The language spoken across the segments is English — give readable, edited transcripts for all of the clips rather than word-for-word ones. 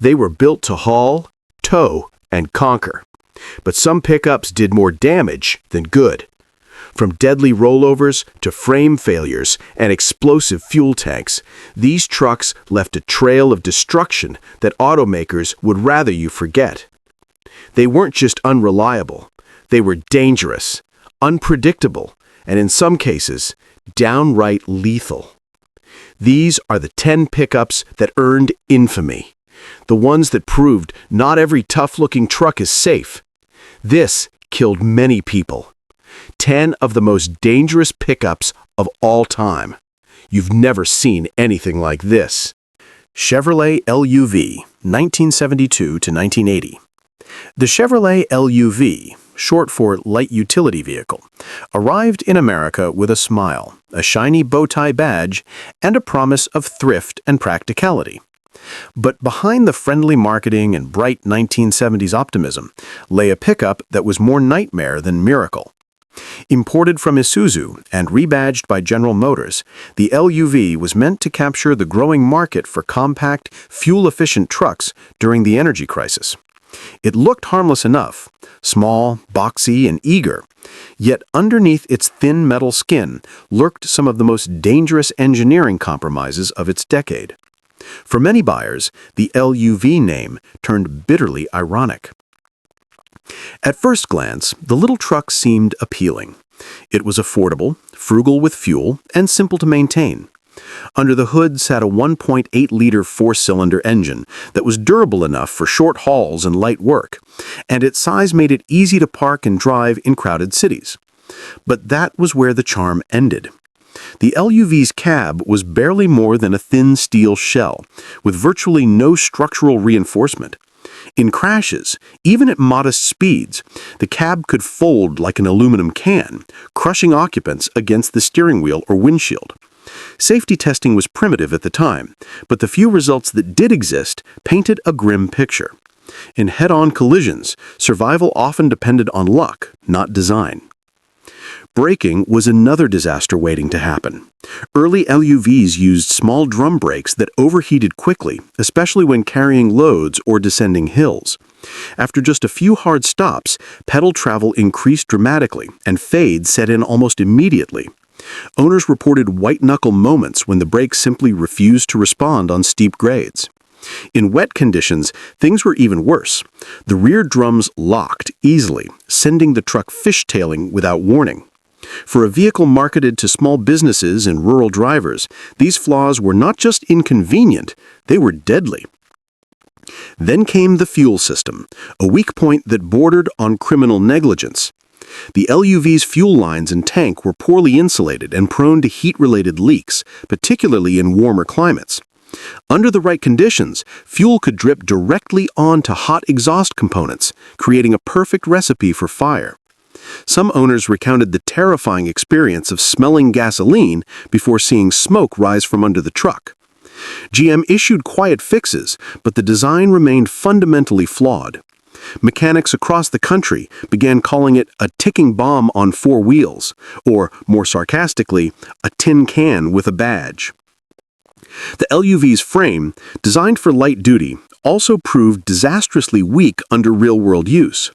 They were built to haul, tow, and conquer. But some pickups did more damage than good. From deadly rollovers to frame failures and explosive fuel tanks, these trucks left a trail of destruction that automakers would rather you forget. They weren't just unreliable, they were dangerous, unpredictable, and in some cases, downright lethal. These are the 10 pickups that earned infamy. The ones that proved not every tough-looking truck is safe. This killed many people. 10 of the most dangerous pickups of all time. You've never seen anything like this. Chevrolet LUV, 1972 to 1980. The Chevrolet LUV, short for light utility vehicle, arrived in America with a smile, a shiny bow tie badge, and a promise of thrift and practicality. But behind the friendly marketing and bright 1970s optimism lay a pickup that was more nightmare than miracle. Imported from Isuzu and rebadged by General Motors, the LUV was meant to capture the growing market for compact, fuel-efficient trucks during the energy crisis. It looked harmless enough, small, boxy, and eager, yet underneath its thin metal skin lurked some of the most dangerous engineering compromises of its decade. For many buyers, the LUV name turned bitterly ironic. At first glance, the little truck seemed appealing. It was affordable, frugal with fuel, and simple to maintain. Under the hood sat a 1.8-liter four-cylinder engine that was durable enough for short hauls and light work, and its size made it easy to park and drive in crowded cities. But that was where the charm ended. The LUV's cab was barely more than a thin steel shell, with virtually no structural reinforcement. In crashes, even at modest speeds, the cab could fold like an aluminum can, crushing occupants against the steering wheel or windshield. Safety testing was primitive at the time, but the few results that did exist painted a grim picture. In head-on collisions, survival often depended on luck, not design. Braking was another disaster waiting to happen. Early LUVs used small drum brakes that overheated quickly, especially when carrying loads or descending hills. After just a few hard stops, pedal travel increased dramatically, and fade set in almost immediately. Owners reported white-knuckle moments when the brakes simply refused to respond on steep grades. In wet conditions, things were even worse. The rear drums locked easily, sending the truck fishtailing without warning. For a vehicle marketed to small businesses and rural drivers, these flaws were not just inconvenient, they were deadly. Then came the fuel system, a weak point that bordered on criminal negligence. The LUV's fuel lines and tank were poorly insulated and prone to heat-related leaks, particularly in warmer climates. Under the right conditions, fuel could drip directly onto hot exhaust components, creating a perfect recipe for fire. Some owners recounted the terrifying experience of smelling gasoline before seeing smoke rise from under the truck. GM issued quiet fixes, but the design remained fundamentally flawed. Mechanics across the country began calling it a ticking bomb on four wheels, or, more sarcastically, a tin can with a badge. The LUV's frame, designed for light duty, also proved disastrously weak under real-world use.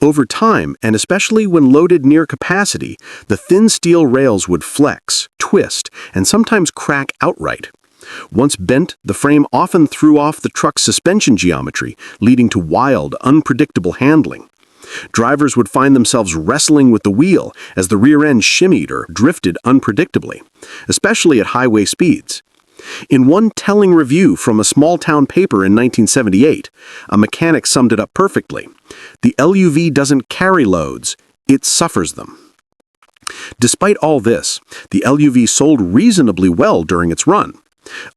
Over time, and especially when loaded near capacity, the thin steel rails would flex, twist, and sometimes crack outright. Once bent, the frame often threw off the truck's suspension geometry, leading to wild, unpredictable handling. Drivers would find themselves wrestling with the wheel as the rear end shimmied or drifted unpredictably, especially at highway speeds. In one telling review from a small-town paper in 1978, a mechanic summed it up perfectly. The LUV doesn't carry loads, it suffers them. Despite all this, the LUV sold reasonably well during its run.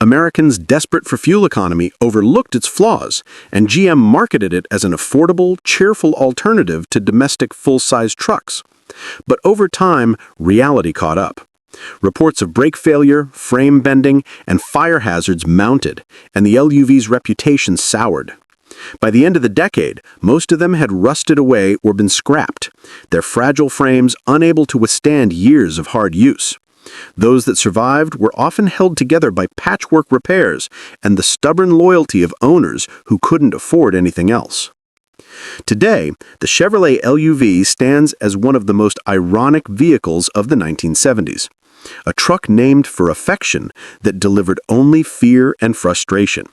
Americans desperate for fuel economy overlooked its flaws, and GM marketed it as an affordable, cheerful alternative to domestic full-size trucks. But over time, reality caught up. Reports of brake failure, frame bending, and fire hazards mounted, and the LUV's reputation soured. By the end of the decade, most of them had rusted away or been scrapped, their fragile frames unable to withstand years of hard use. Those that survived were often held together by patchwork repairs and the stubborn loyalty of owners who couldn't afford anything else. Today, the Chevrolet LUV stands as one of the most ironic vehicles of the 1970s, a truck named for affection that delivered only fear and frustration.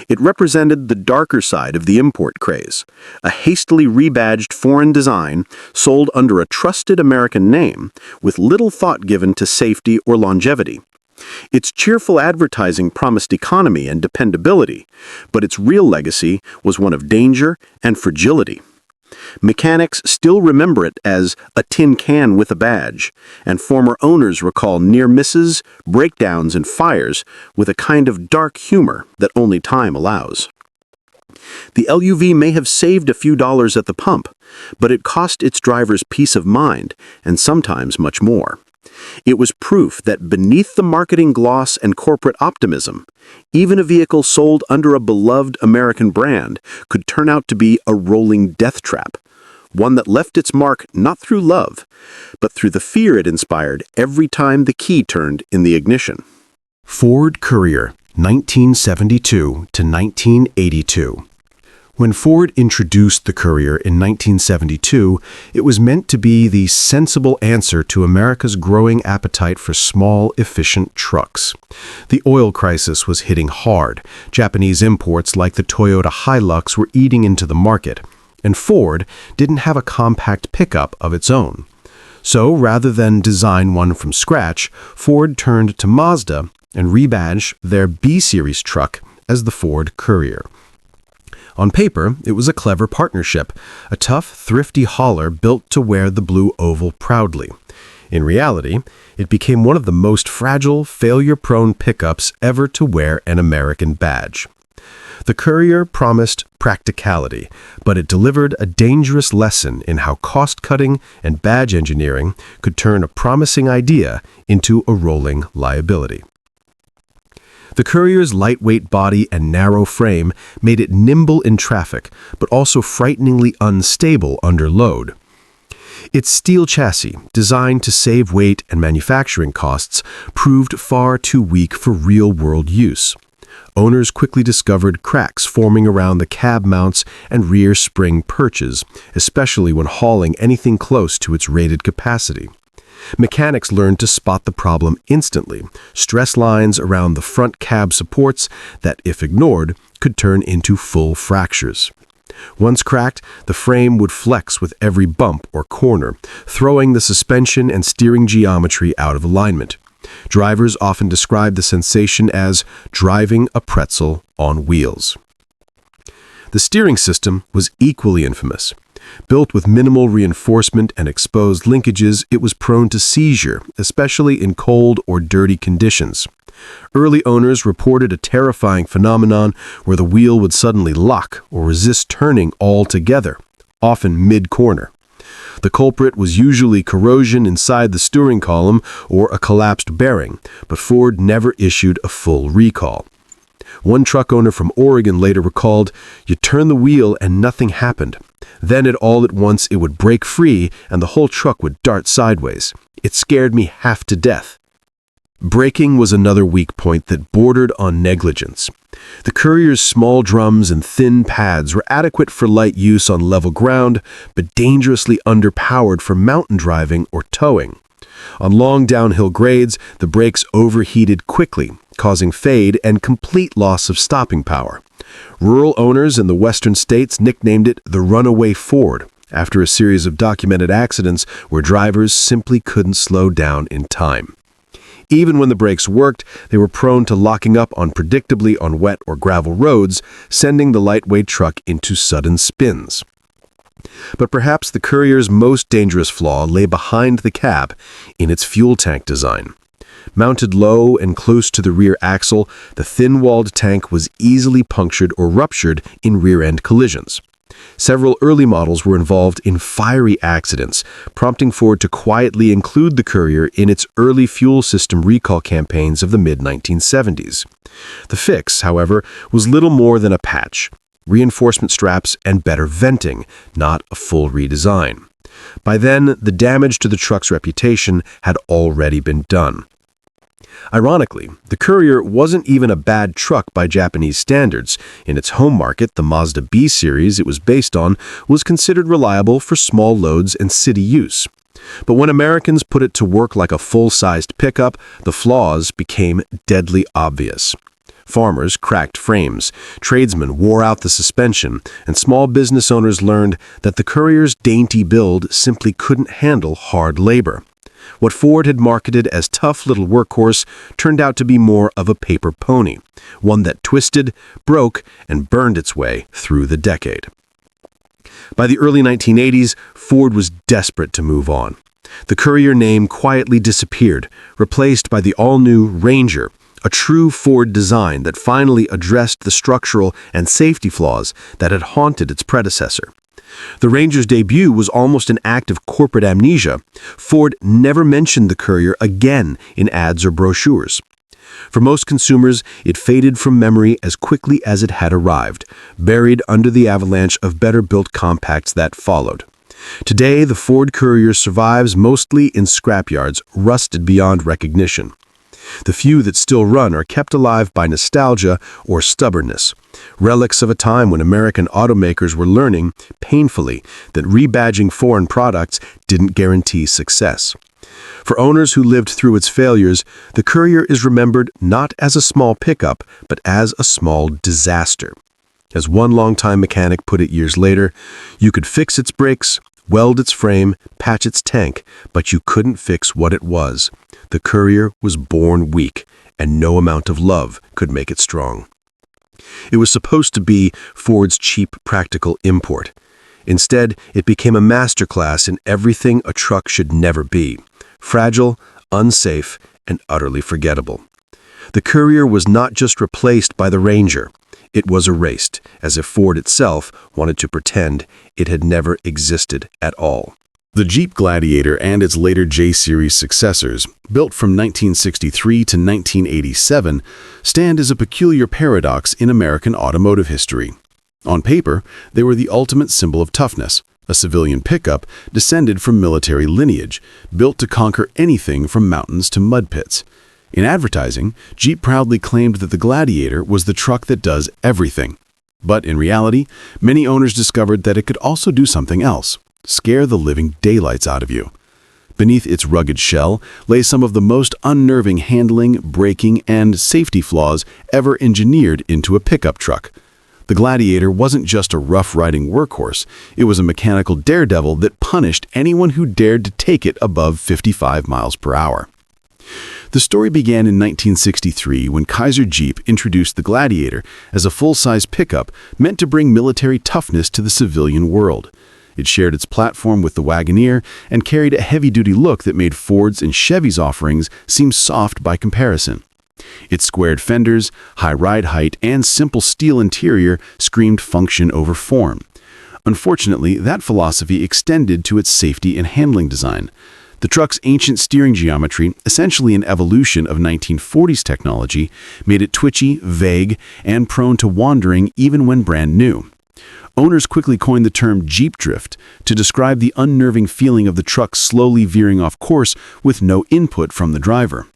It represented the darker side of the import craze, a hastily rebadged foreign design sold under a trusted American name with little thought given to safety or longevity. Its cheerful advertising promised economy and dependability, but its real legacy was one of danger and fragility. Mechanics still remember it as a tin can with a badge, and former owners recall near misses, breakdowns, and fires with a kind of dark humor that only time allows. The LUV may have saved a few dollars at the pump, but it cost its drivers peace of mind, and sometimes much more. It was proof that beneath the marketing gloss and corporate optimism, even a vehicle sold under a beloved American brand could turn out to be a rolling death trap, one that left its mark not through love, but through the fear it inspired every time the key turned in the ignition. Ford Courier, 1972 to 1982. When Ford introduced the Courier in 1972, it was meant to be the sensible answer to America's growing appetite for small, efficient trucks. The oil crisis was hitting hard. Japanese imports like the Toyota Hilux were eating into the market, and Ford didn't have a compact pickup of its own. So rather than design one from scratch, Ford turned to Mazda and rebadged their B-Series truck as the Ford Courier. On paper, it was a clever partnership, a tough, thrifty hauler built to wear the blue oval proudly. In reality, it became one of the most fragile, failure-prone pickups ever to wear an American badge. The Courier promised practicality, but it delivered a dangerous lesson in how cost-cutting and badge engineering could turn a promising idea into a rolling liability. The Courier's lightweight body and narrow frame made it nimble in traffic, but also frighteningly unstable under load. Its steel chassis, designed to save weight and manufacturing costs, proved far too weak for real-world use. Owners quickly discovered cracks forming around the cab mounts and rear spring perches, especially when hauling anything close to its rated capacity. Mechanics learned to spot the problem instantly, stress lines around the front cab supports that, if ignored, could turn into full fractures. Once cracked, the frame would flex with every bump or corner, throwing the suspension and steering geometry out of alignment. Drivers often describe the sensation as driving a pretzel on wheels. The steering system was equally infamous. Built with minimal reinforcement and exposed linkages, it was prone to seizure, especially in cold or dirty conditions. Early owners reported a terrifying phenomenon where the wheel would suddenly lock or resist turning altogether, often mid-corner. The culprit was usually corrosion inside the steering column or a collapsed bearing, but Ford never issued a full recall. One truck owner from Oregon later recalled, "You turn the wheel and nothing happened. Then all at once it would break free and the whole truck would dart sideways. It scared me half to death." Braking was another weak point that bordered on negligence. The Courier's small drums and thin pads were adequate for light use on level ground, but dangerously underpowered for mountain driving or towing. On long downhill grades, the brakes overheated quickly, causing fade and complete loss of stopping power. Rural owners in the western states nicknamed it the runaway Ford, after a series of documented accidents where drivers simply couldn't slow down in time. Even when the brakes worked, they were prone to locking up unpredictably on wet or gravel roads, sending the lightweight truck into sudden spins. But perhaps the Courier's most dangerous flaw lay behind the cab, in its fuel tank design. Mounted low and close to the rear axle, the thin-walled tank was easily punctured or ruptured in rear-end collisions. Several early models were involved in fiery accidents, prompting Ford to quietly include the Courier in its early fuel system recall campaigns of the mid-1970s. The fix, however, was little more than a patch, reinforcement straps and better venting, not a full redesign. By then, the damage to the truck's reputation had already been done. Ironically, the Courier wasn't even a bad truck by Japanese standards. In its home market, the Mazda B series it was based on was considered reliable for small loads and city use. But when Americans put it to work like a full-sized pickup, the flaws became deadly obvious. Farmers cracked frames, tradesmen wore out the suspension, and small business owners learned that the Courier's dainty build simply couldn't handle hard labor. What Ford had marketed as tough little workhorse turned out to be more of a paper pony, one that twisted, broke, and burned its way through the decade. By the early 1980s, Ford was desperate to move on. The Courier name quietly disappeared, replaced by the all-new Ranger, a true Ford design that finally addressed the structural and safety flaws that had haunted its predecessor. The Ranger's debut was almost an act of corporate amnesia. Ford never mentioned the Courier again in ads or brochures. For most consumers, it faded from memory as quickly as it had arrived, buried under the avalanche of better-built compacts that followed. Today, the Ford Courier survives mostly in scrapyards, rusted beyond recognition. The few that still run are kept alive by nostalgia or stubbornness, relics of a time when American automakers were learning, painfully, that rebadging foreign products didn't guarantee success. For owners who lived through its failures, the Courier is remembered not as a small pickup, but as a small disaster. As one longtime mechanic put it years later, you could fix its brakes, weld its frame, patch its tank, but you couldn't fix what it was. The Courier was born weak, and no amount of love could make it strong. It was supposed to be Ford's cheap, practical import. Instead, it became a masterclass in everything a truck should never be: fragile, unsafe, and utterly forgettable. The Courier was not just replaced by the Ranger. It was erased, as if Ford itself wanted to pretend it had never existed at all. The Jeep Gladiator and its later J-Series successors, built from 1963 to 1987, stand as a peculiar paradox in American automotive history. On paper, they were the ultimate symbol of toughness, a civilian pickup descended from military lineage, built to conquer anything from mountains to mud pits. In advertising, Jeep proudly claimed that the Gladiator was the truck that does everything. But in reality, many owners discovered that it could also do something else: scare the living daylights out of you. Beneath its rugged shell lay some of the most unnerving handling, braking, and safety flaws ever engineered into a pickup truck. The Gladiator wasn't just a rough-riding workhorse, it was a mechanical daredevil that punished anyone who dared to take it above 55 miles per hour. The story began in 1963 when Kaiser Jeep introduced the Gladiator as a full-size pickup meant to bring military toughness to the civilian world. It shared its platform with the Wagoneer and carried a heavy-duty look that made Ford's and Chevy's offerings seem soft by comparison. Its squared fenders, high ride height, and simple steel interior screamed function over form. Unfortunately, that philosophy extended to its safety and handling design. The truck's ancient steering geometry, essentially an evolution of 1940s technology, made it twitchy, vague, and prone to wandering even when brand new. Owners quickly coined the term Jeep drift to describe the unnerving feeling of the truck slowly veering off course with no input from the driver.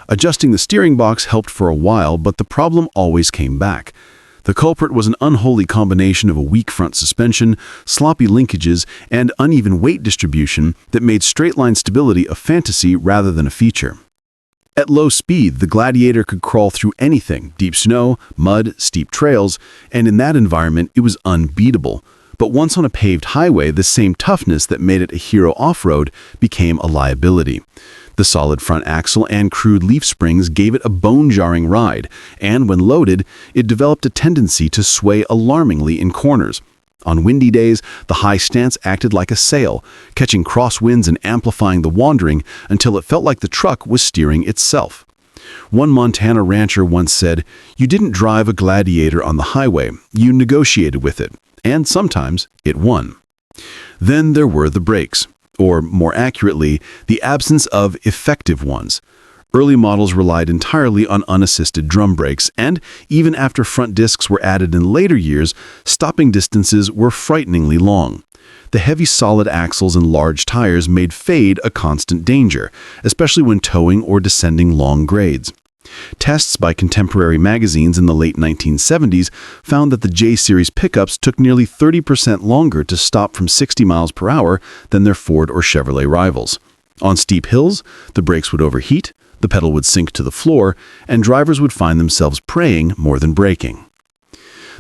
Adjusting the steering box helped for a while, but the problem always came back. The culprit was an unholy combination of a weak front suspension, sloppy linkages, and uneven weight distribution that made straight-line stability a fantasy rather than a feature. At low speed, the Gladiator could crawl through anything: deep snow, mud, steep trails, and in that environment, it was unbeatable. But once on a paved highway, the same toughness that made it a hero off-road became a liability. The solid front axle and crude leaf springs gave it a bone-jarring ride, and when loaded, it developed a tendency to sway alarmingly in corners. On windy days, the high stance acted like a sail, catching crosswinds and amplifying the wandering until it felt like the truck was steering itself. One Montana rancher once said, "You didn't drive a Gladiator on the highway, you negotiated with it, and sometimes it won." Then there were the brakes, or more accurately, the absence of effective ones. Early models relied entirely on unassisted drum brakes, and even after front discs were added in later years, stopping distances were frighteningly long. The heavy solid axles and large tires made fade a constant danger, especially when towing or descending long grades. Tests by contemporary magazines in the late 1970s found that the J-Series pickups took nearly 30% longer to stop from 60 miles per hour than their Ford or Chevrolet rivals. On steep hills, the brakes would overheat, the pedal would sink to the floor, and drivers would find themselves praying more than braking.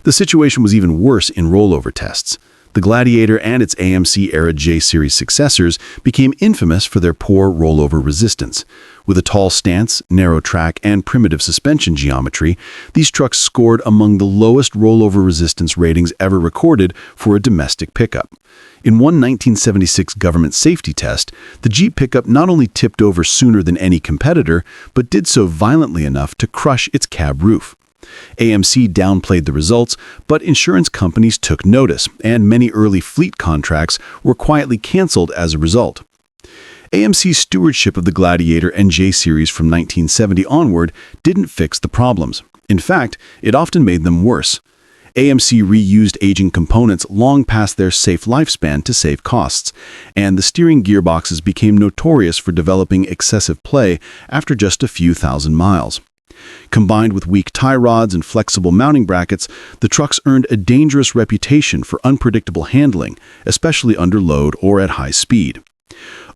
The situation was even worse in rollover tests. The Gladiator and its AMC-era J-Series successors became infamous for their poor rollover resistance. With a tall stance, narrow track, and primitive suspension geometry, these trucks scored among the lowest rollover resistance ratings ever recorded for a domestic pickup. In one 1976 government safety test, the Jeep pickup not only tipped over sooner than any competitor, but did so violently enough to crush its cab roof. AMC downplayed the results, but insurance companies took notice, and many early fleet contracts were quietly canceled as a result. AMC's stewardship of the Gladiator and J-Series from 1970 onward didn't fix the problems. In fact, it often made them worse. AMC reused aging components long past their safe lifespan to save costs, and the steering gearboxes became notorious for developing excessive play after just a few thousand miles. Combined with weak tie rods and flexible mounting brackets, the trucks earned a dangerous reputation for unpredictable handling, especially under load or at high speed.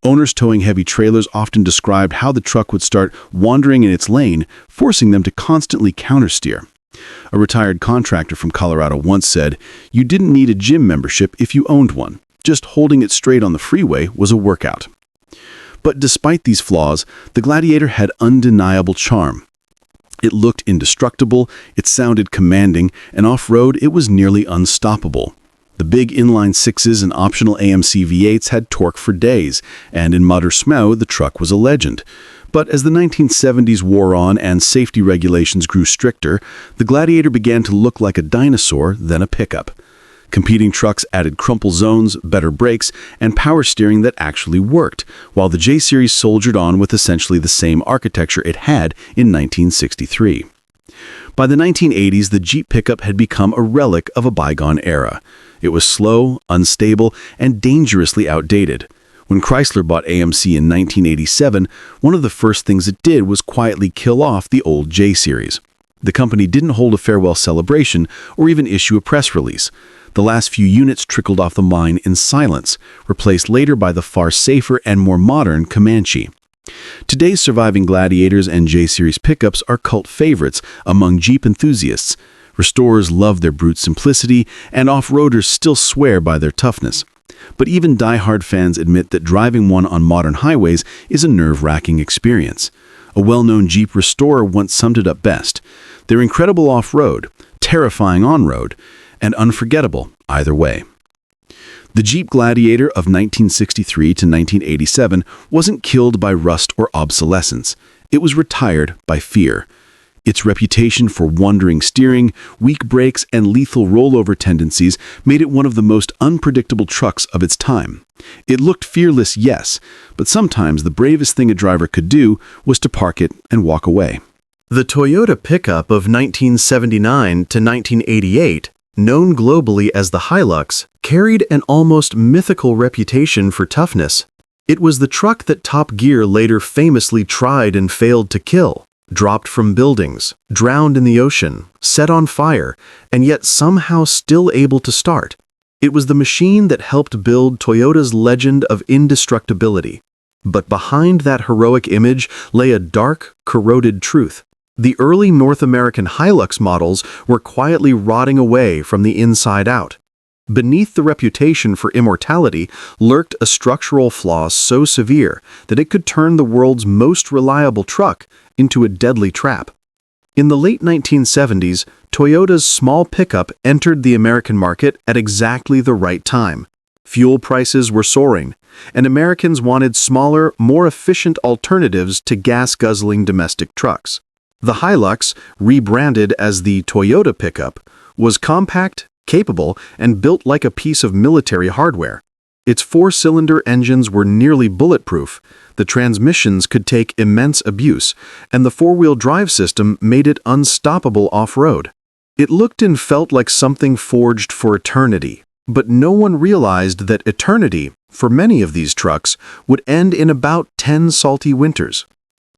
Owners towing heavy trailers often described how the truck would start wandering in its lane, forcing them to constantly countersteer. A retired contractor from Colorado once said, "You didn't need a gym membership if you owned one. Just holding it straight on the freeway was a workout." But despite these flaws, the Gladiator had undeniable charm. It looked indestructible, it sounded commanding, and off-road it was nearly unstoppable. The big inline sixes and optional AMC V8s had torque for days, and in mud or snow, the truck was a legend. But as the 1970s wore on and safety regulations grew stricter, the Gladiator began to look like a dinosaur than a pickup. Competing trucks added crumple zones, better brakes, and power steering that actually worked, while the J-Series soldiered on with essentially the same architecture it had in 1963. By the 1980s, the Jeep pickup had become a relic of a bygone era. It was slow, unstable, and dangerously outdated. When Chrysler bought AMC in 1987, one of the first things it did was quietly kill off the old J-Series. The company didn't hold a farewell celebration or even issue a press release. The last few units trickled off the line in silence, replaced later by the far safer and more modern Comanche. Today's surviving Gladiators and J-Series pickups are cult favorites among Jeep enthusiasts. Restorers love their brute simplicity, and off-roaders still swear by their toughness. But even die-hard fans admit that driving one on modern highways is a nerve-wracking experience. A well-known Jeep restorer once summed it up best: "They're incredible off-road, terrifying on-road, and unforgettable either way." The Jeep Gladiator of 1963 to 1987 wasn't killed by rust or obsolescence. It was retired by fear. Its reputation for wandering steering, weak brakes, and lethal rollover tendencies made it one of the most unpredictable trucks of its time. It looked fearless, yes, but sometimes the bravest thing a driver could do was to park it and walk away. The Toyota pickup of 1979 to 1988, known globally as the Hilux, carried an almost mythical reputation for toughness. It was the truck that Top Gear later famously tried and failed to kill. Dropped from buildings, drowned in the ocean, set on fire, and yet somehow still able to start. It was the machine that helped build Toyota's legend of indestructibility. But behind that heroic image lay a dark, corroded truth. The early North American Hilux models were quietly rotting away from the inside out. Beneath the reputation for immortality lurked a structural flaw so severe that it could turn the world's most reliable truck into a deadly trap. In the late 1970s, Toyota's small pickup entered the American market at exactly the right time. Fuel prices were soaring, and Americans wanted smaller, more efficient alternatives to gas-guzzling domestic trucks. The Hilux, rebranded as the Toyota pickup, was compact, capable, and built like a piece of military hardware. Its four-cylinder engines were nearly bulletproof, the transmissions could take immense abuse, and the four-wheel drive system made it unstoppable off-road. It looked and felt like something forged for eternity. But no one realized that eternity, for many of these trucks, would end in about 10 salty winters.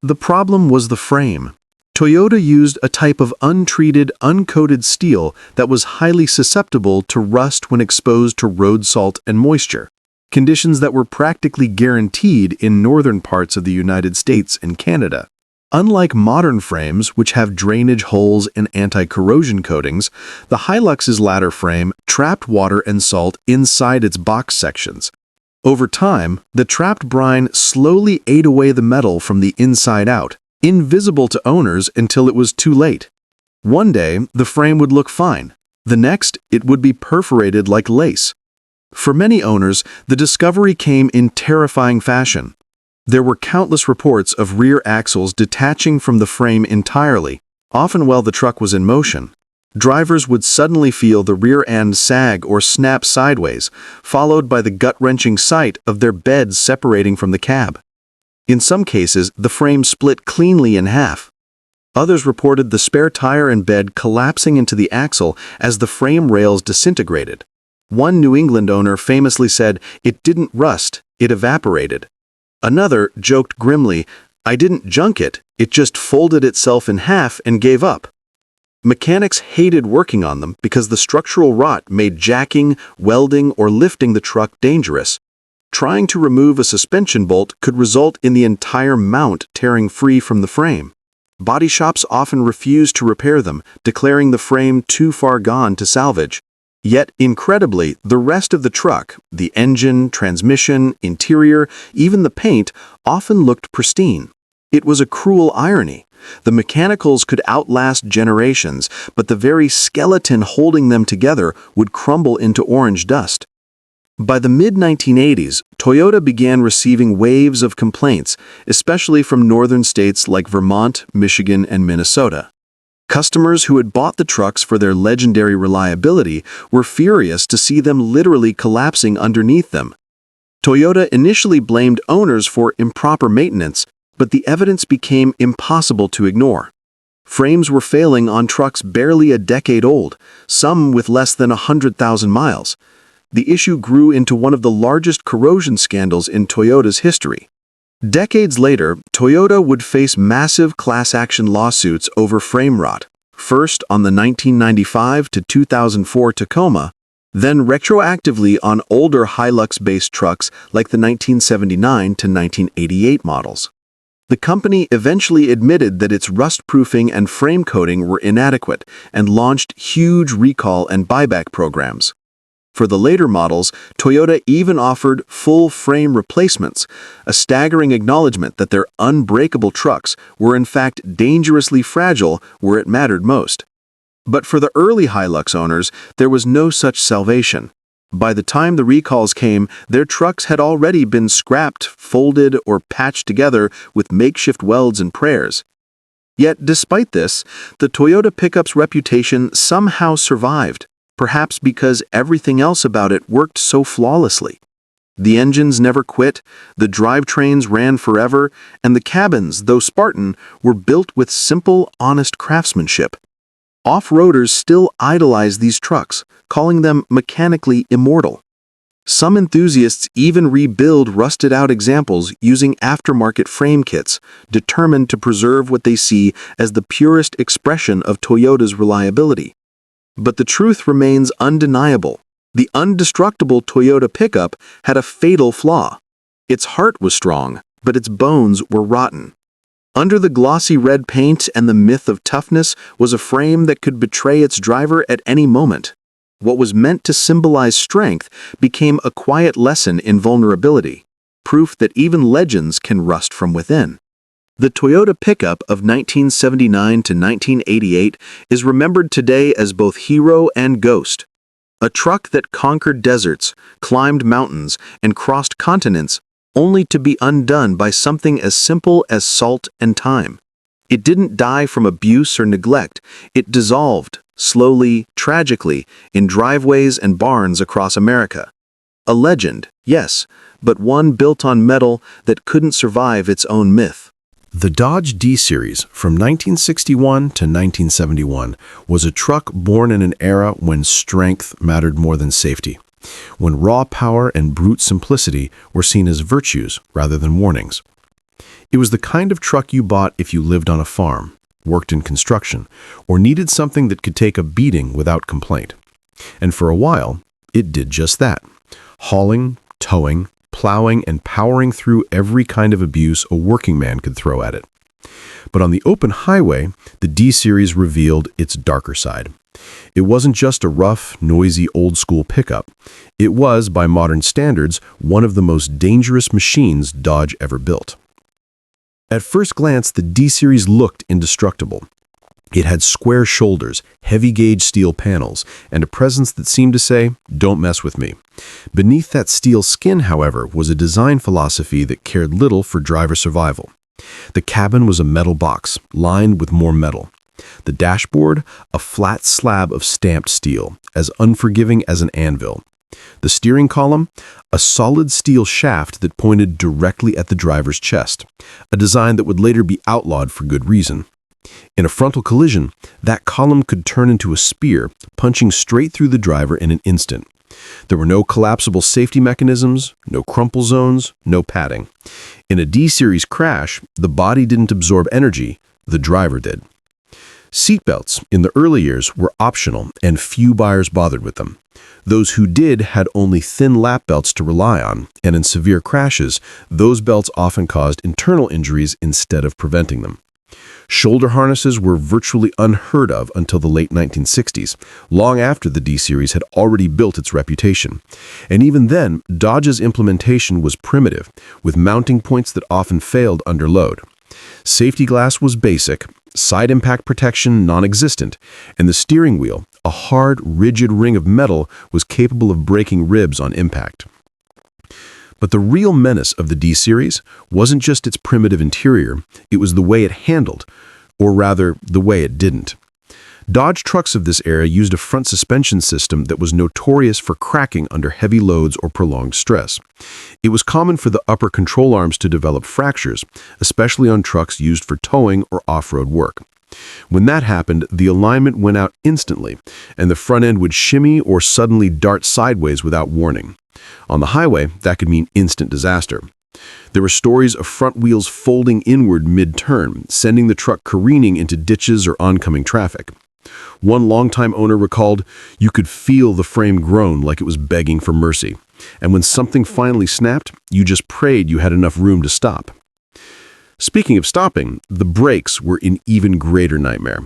The problem was the frame. Toyota used a type of untreated, uncoated steel that was highly susceptible to rust when exposed to road salt and moisture, conditions that were practically guaranteed in northern parts of the United States and Canada. Unlike modern frames, which have drainage holes and anti-corrosion coatings, the Hilux's ladder frame trapped water and salt inside its box sections. Over time, the trapped brine slowly ate away the metal from the inside out, invisible to owners until it was too late. One day, the frame would look fine. The next, it would be perforated like lace. For many owners, the discovery came in terrifying fashion. There were countless reports of rear axles detaching from the frame entirely, often while the truck was in motion. Drivers would suddenly feel the rear end sag or snap sideways, followed by the gut-wrenching sight of their beds separating from the cab. In some cases, the frame split cleanly in half. Others reported the spare tire and bed collapsing into the axle as the frame rails disintegrated. One New England owner famously said, "It didn't rust, it evaporated." Another joked grimly, "I didn't junk it, it just folded itself in half and gave up." Mechanics hated working on them because the structural rot made jacking, welding, or lifting the truck dangerous. Trying to remove a suspension bolt could result in the entire mount tearing free from the frame. Body shops often refused to repair them, declaring the frame too far gone to salvage. Yet, incredibly, the rest of the truck, the engine, transmission, interior, even the paint, often looked pristine. It was a cruel irony. The mechanicals could outlast generations, but the very skeleton holding them together would crumble into orange dust. By the mid-1980s, Toyota began receiving waves of complaints, especially from northern states like Vermont, Michigan, and Minnesota. Customers who had bought the trucks for their legendary reliability were furious to see them literally collapsing underneath them. Toyota initially blamed owners for improper maintenance, but the evidence became impossible to ignore. Frames were failing on trucks barely a decade old, some with less than 100,000 miles. The issue grew into one of the largest corrosion scandals in Toyota's history. Decades later, Toyota would face massive class-action lawsuits over frame rot, first on the 1995 to 2004 Tacoma, then retroactively on older Hilux-based trucks like the 1979 to 1988 models. The company eventually admitted that its rust-proofing and frame coating were inadequate and launched huge recall and buyback programs. For the later models, Toyota even offered full frame replacements, a staggering acknowledgement that their unbreakable trucks were in fact dangerously fragile where it mattered most. But for the early Hilux owners, there was no such salvation. By the time the recalls came, their trucks had already been scrapped, folded, or patched together with makeshift welds and prayers. Yet, despite this, the Toyota pickup's reputation somehow survived, perhaps because everything else about it worked so flawlessly. The engines never quit, the drivetrains ran forever, and the cabins, though Spartan, were built with simple, honest craftsmanship. Off-roaders still idolize these trucks, calling them mechanically immortal. Some enthusiasts even rebuild rusted-out examples using aftermarket frame kits, determined to preserve what they see as the purest expression of Toyota's reliability. But the truth remains undeniable. The indestructible Toyota pickup had a fatal flaw. Its heart was strong, but its bones were rotten. Under the glossy red paint and the myth of toughness was a frame that could betray its driver at any moment. What was meant to symbolize strength became a quiet lesson in vulnerability, proof that even legends can rust from within. The Toyota pickup of 1979 to 1988 is remembered today as both hero and ghost. A truck that conquered deserts, climbed mountains, and crossed continents, only to be undone by something as simple as salt and time. It didn't die from abuse or neglect. It dissolved, slowly, tragically, in driveways and barns across America. A legend, yes, but one built on metal that couldn't survive its own myth. The Dodge D-Series from 1961 to 1971 was a truck born in an era when strength mattered more than safety. when raw power and brute simplicity were seen as virtues rather than warnings. It was the kind of truck you bought if you lived on a farm, worked in construction, or needed something that could take a beating without complaint. And for a while, it did just that, hauling, towing, plowing, and powering through every kind of abuse a working man could throw at it. But on the open highway, the D-Series revealed its darker side. It wasn't just a rough, noisy, old-school pickup. It was, by modern standards, one of the most dangerous machines Dodge ever built. At first glance, the D-Series looked indestructible. It had square shoulders, heavy-gauge steel panels, and a presence that seemed to say, "Don't mess with me." Beneath that steel skin, however, was a design philosophy that cared little for driver survival. The cabin was a metal box, lined with more metal. The dashboard, a flat slab of stamped steel, as unforgiving as an anvil. The steering column, a solid steel shaft that pointed directly at the driver's chest, a design that would later be outlawed for good reason. In a frontal collision, that column could turn into a spear, punching straight through the driver in an instant. There were no collapsible safety mechanisms, no crumple zones, no padding. In a D-Series crash, the body didn't absorb energy, the driver did. Seatbelts, in the early years, were optional, and few buyers bothered with them. Those who did had only thin lap belts to rely on, and in severe crashes, those belts often caused internal injuries instead of preventing them. Shoulder harnesses were virtually unheard of until the late 1960s, long after the D-Series had already built its reputation. And even then, Dodge's implementation was primitive, with mounting points that often failed under load. Safety glass was basic, side impact protection non-existent, and the steering wheel, a hard, rigid ring of metal, was capable of breaking ribs on impact. But the real menace of the D-Series wasn't just its primitive interior, it was the way it handled, or rather, the way it didn't. Dodge trucks of this era used a front suspension system that was notorious for cracking under heavy loads or prolonged stress. It was common for the upper control arms to develop fractures, especially on trucks used for towing or off-road work. When that happened, the alignment went out instantly, and the front end would shimmy or suddenly dart sideways without warning. On the highway, that could mean instant disaster. There were stories of front wheels folding inward mid-turn, sending the truck careening into ditches or oncoming traffic. One longtime owner recalled, "You could feel the frame groan like it was begging for mercy, and when something finally snapped, you just prayed you had enough room to stop." Speaking of stopping, the brakes were an even greater nightmare.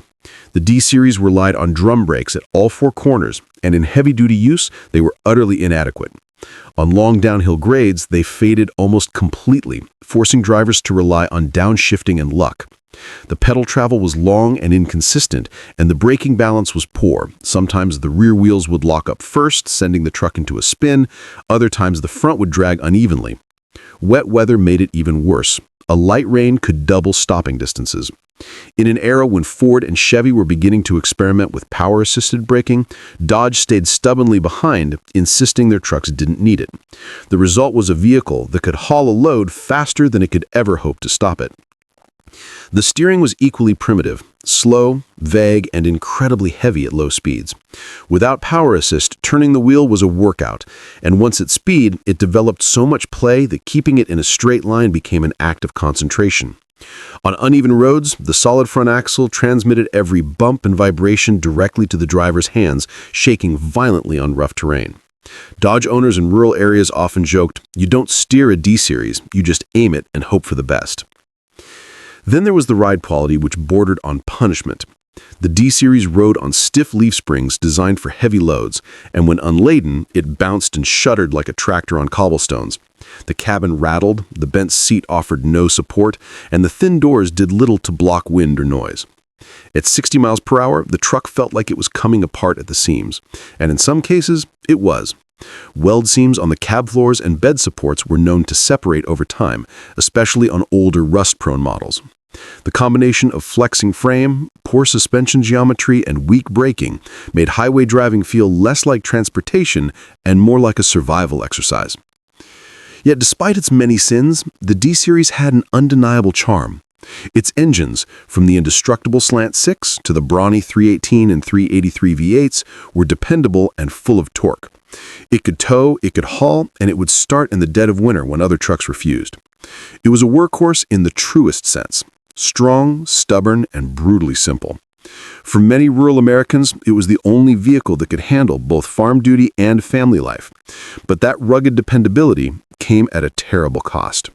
The D-Series relied on drum brakes at all four corners, and in heavy-duty use, they were utterly inadequate. On long downhill grades, they faded almost completely, forcing drivers to rely on downshifting and luck. The pedal travel was long and inconsistent, and the braking balance was poor. Sometimes the rear wheels would lock up first, sending the truck into a spin. Other times the front would drag unevenly. Wet weather made it even worse. A light rain could double stopping distances. In an era when Ford and Chevy were beginning to experiment with power-assisted braking, Dodge stayed stubbornly behind, insisting their trucks didn't need it. The result was a vehicle that could haul a load faster than it could ever hope to stop it. The steering was equally primitive, slow, vague, and incredibly heavy at low speeds. Without power assist, turning the wheel was a workout, and once at speed, it developed so much play that keeping it in a straight line became an act of concentration. On uneven roads, the solid front axle transmitted every bump and vibration directly to the driver's hands, shaking violently on rough terrain. Dodge owners in rural areas often joked, "You don't steer a D-Series, you just aim it and hope for the best." Then there was the ride quality, which bordered on punishment. The D-Series rode on stiff leaf springs designed for heavy loads, and when unladen, it bounced and shuddered like a tractor on cobblestones. The cabin rattled, the bent seat offered no support, and the thin doors did little to block wind or noise. At 60 miles per hour, the truck felt like it was coming apart at the seams, and in some cases, it was. Weld seams on the cab floors and bed supports were known to separate over time, especially on older rust-prone models. The combination of flexing frame, poor suspension geometry, and weak braking made highway driving feel less like transportation and more like a survival exercise. Yet despite its many sins, the D-Series had an undeniable charm. Its engines, from the indestructible Slant 6 to the brawny 318 and 383 V8s, were dependable and full of torque. It could tow, it could haul, and it would start in the dead of winter when other trucks refused. It was a workhorse in the truest sense. Strong, stubborn, and brutally simple. For many rural Americans, it was the only vehicle that could handle both farm duty and family life. But that rugged dependability came at a terrible cost.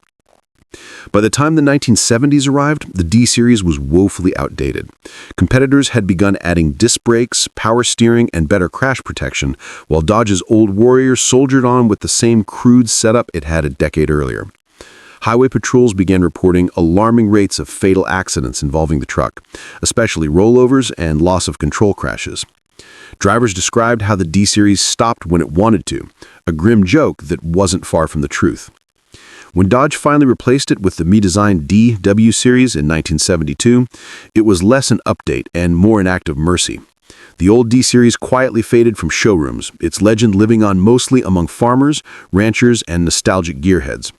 By the time the 1970s arrived, the D-Series was woefully outdated. Competitors had begun adding disc brakes, power steering, and better crash protection, while Dodge's old Warrior soldiered on with the same crude setup it had a decade earlier. Highway patrols began reporting alarming rates of fatal accidents involving the truck, especially rollovers and loss-of-control crashes. Drivers described how the D-Series stopped when it wanted to, a grim joke that wasn't far from the truth. When Dodge finally replaced it with the redesigned D-W Series in 1972, it was less an update and more an act of mercy. The old D-Series quietly faded from showrooms, its legend living on mostly among farmers, ranchers, and nostalgic gearheads.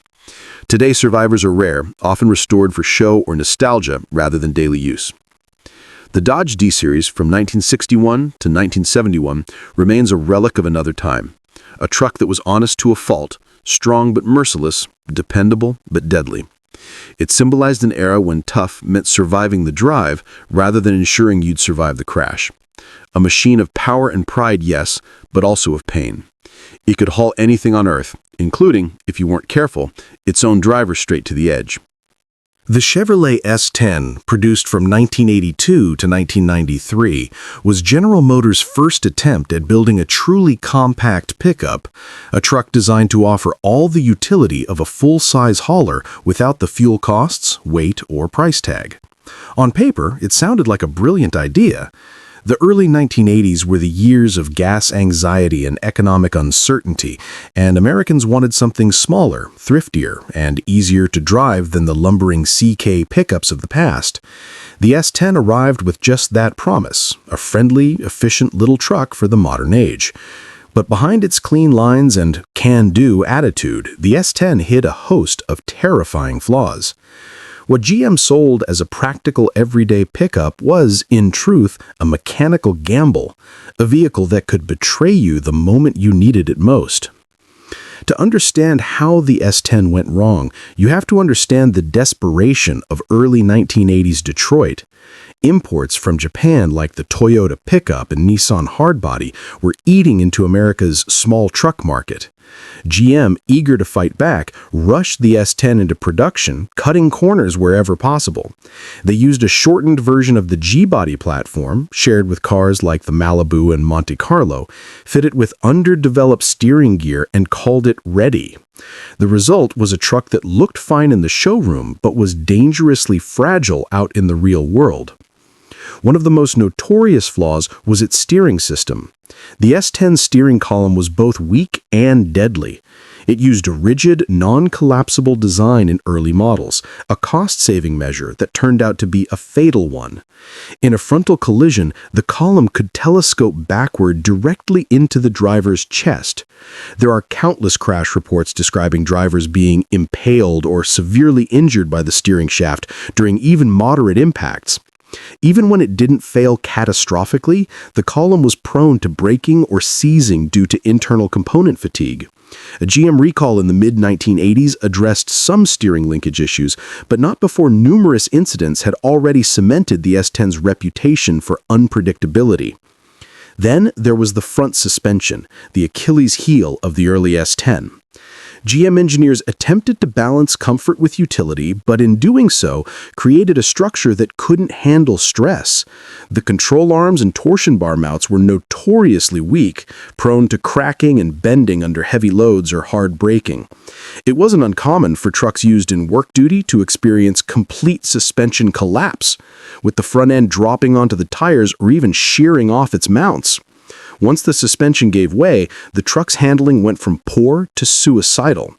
Today, survivors are rare, often restored for show or nostalgia rather than daily use. The Dodge D-Series from 1961 to 1971 remains a relic of another time. A truck that was honest to a fault, strong but merciless, dependable but deadly. It symbolized an era when tough meant surviving the drive rather than ensuring you'd survive the crash. A machine of power and pride, yes, but also of pain. It could haul anything on Earth, including, if you weren't careful, its own driver straight to the edge. The Chevrolet S10, produced from 1982 to 1993, was General Motors' first attempt at building a truly compact pickup, a truck designed to offer all the utility of a full-size hauler without the fuel costs, weight, or price tag. On paper, it sounded like a brilliant idea. The early 1980s were the years of gas anxiety and economic uncertainty, and Americans wanted something smaller, thriftier, and easier to drive than the lumbering CK pickups of the past. The S10 arrived with just that promise, a friendly, efficient little truck for the modern age. But behind its clean lines and can-do attitude, the S10 hid a host of terrifying flaws. What GM sold as a practical everyday pickup was, in truth, a mechanical gamble, a vehicle that could betray you the moment you needed it most. To understand how the S10 went wrong, you have to understand the desperation of early 1980s Detroit. Imports from Japan like the Toyota pickup and Nissan hardbody were eating into America's small truck market. GM, eager to fight back, rushed the S10 into production, cutting corners wherever possible. They used a shortened version of the G-body platform, shared with cars like the Malibu and Monte Carlo, fitted with underdeveloped steering gear, and called it Ready. The result was a truck that looked fine in the showroom, but was dangerously fragile out in the real world. One of the most notorious flaws was its steering system. The S10's steering column was both weak and deadly. It used a rigid, non-collapsible design in early models, a cost-saving measure that turned out to be a fatal one. In a frontal collision, the column could telescope backward directly into the driver's chest. There are countless crash reports describing drivers being impaled or severely injured by the steering shaft during even moderate impacts. Even when it didn't fail catastrophically, the column was prone to breaking or seizing due to internal component fatigue. A GM recall in the mid-1980s addressed some steering linkage issues, but not before numerous incidents had already cemented the S10's reputation for unpredictability. Then there was the front suspension, the Achilles heel of the early S10. GM engineers attempted to balance comfort with utility, but in doing so, created a structure that couldn't handle stress. The control arms and torsion bar mounts were notoriously weak, prone to cracking and bending under heavy loads or hard braking. It wasn't uncommon for trucks used in work duty to experience complete suspension collapse, with the front end dropping onto the tires or even shearing off its mounts. Once the suspension gave way, the truck's handling went from poor to suicidal.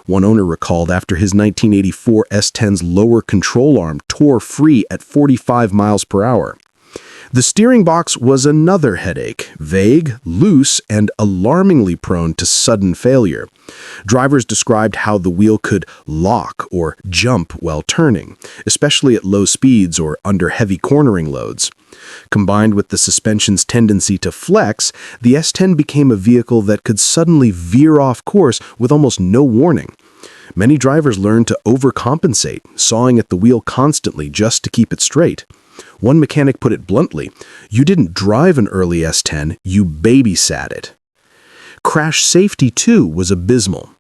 One owner recalled after his 1984 S10's lower control arm tore free at 45 miles per hour. The steering box was another headache, vague, loose, and alarmingly prone to sudden failure. Drivers described how the wheel could lock or jump while turning, especially at low speeds or under heavy cornering loads. Combined with the suspension's tendency to flex, the S10 became a vehicle that could suddenly veer off course with almost no warning. Many drivers learned to overcompensate, sawing at the wheel constantly just to keep it straight. One mechanic put it bluntly, "You didn't drive an early S10, you babysat it." Crash safety, too, was abysmal.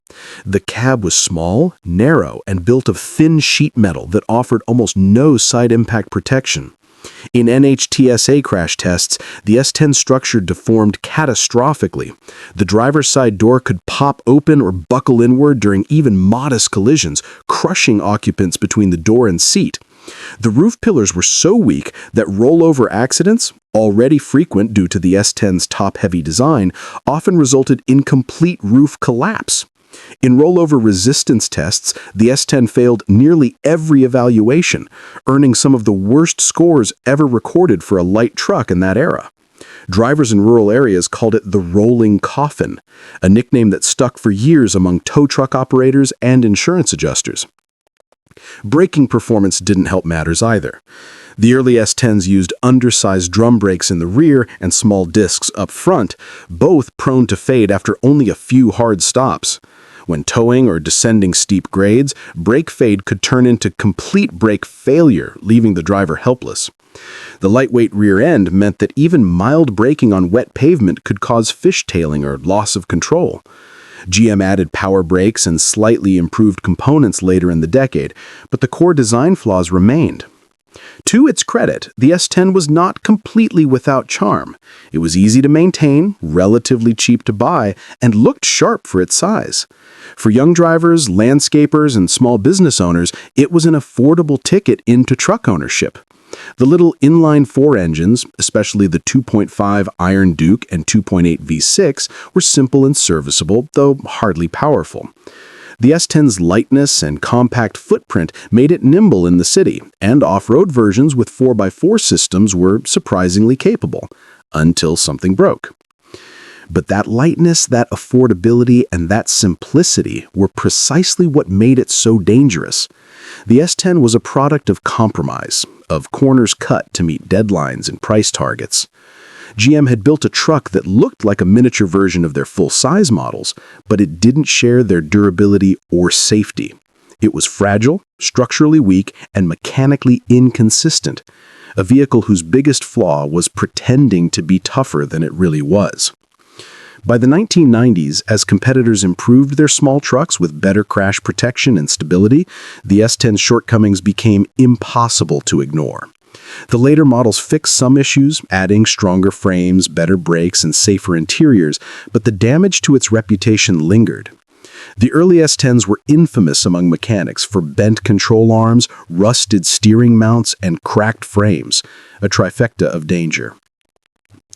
The cab was small, narrow, and built of thin sheet metal that offered almost no side impact protection. In NHTSA crash tests, the S10 structure deformed catastrophically. The driver's side door could pop open or buckle inward during even modest collisions, crushing occupants between the door and seat. The roof pillars were so weak that rollover accidents, already frequent due to the S10's top-heavy design, often resulted in complete roof collapse. In rollover resistance tests, the S10 failed nearly every evaluation, earning some of the worst scores ever recorded for a light truck in that era. Drivers in rural areas called it the rolling coffin, a nickname that stuck for years among tow truck operators and insurance adjusters. Braking performance didn't help matters either. The early S10s used undersized drum brakes in the rear and small discs up front, both prone to fade after only a few hard stops. When towing or descending steep grades, brake fade could turn into complete brake failure, leaving the driver helpless. The lightweight rear end meant that even mild braking on wet pavement could cause fishtailing or loss of control. GM added power brakes and slightly improved components later in the decade, but the core design flaws remained. To its credit, the S10 was not completely without charm. It was easy to maintain, relatively cheap to buy, and looked sharp for its size. For young drivers, landscapers, and small business owners, it was an affordable ticket into truck ownership. The little inline-4 engines, especially the 2.5 Iron Duke and 2.8 V6, were simple and serviceable, though hardly powerful. The S10's lightness and compact footprint made it nimble in the city, and off-road versions with 4x4 systems were surprisingly capable, until something broke. But that lightness, that affordability, and that simplicity were precisely what made it so dangerous. The S10 was a product of compromise, of corners cut to meet deadlines and price targets. GM had built a truck that looked like a miniature version of their full-size models, but it didn't share their durability or safety. It was fragile, structurally weak, and mechanically inconsistent, a vehicle whose biggest flaw was pretending to be tougher than it really was. By the 1990s, as competitors improved their small trucks with better crash protection and stability, the S10's shortcomings became impossible to ignore. The later models fixed some issues, adding stronger frames, better brakes, and safer interiors, but the damage to its reputation lingered. The early S10s were infamous among mechanics for bent control arms, rusted steering mounts, and cracked frames, a trifecta of danger.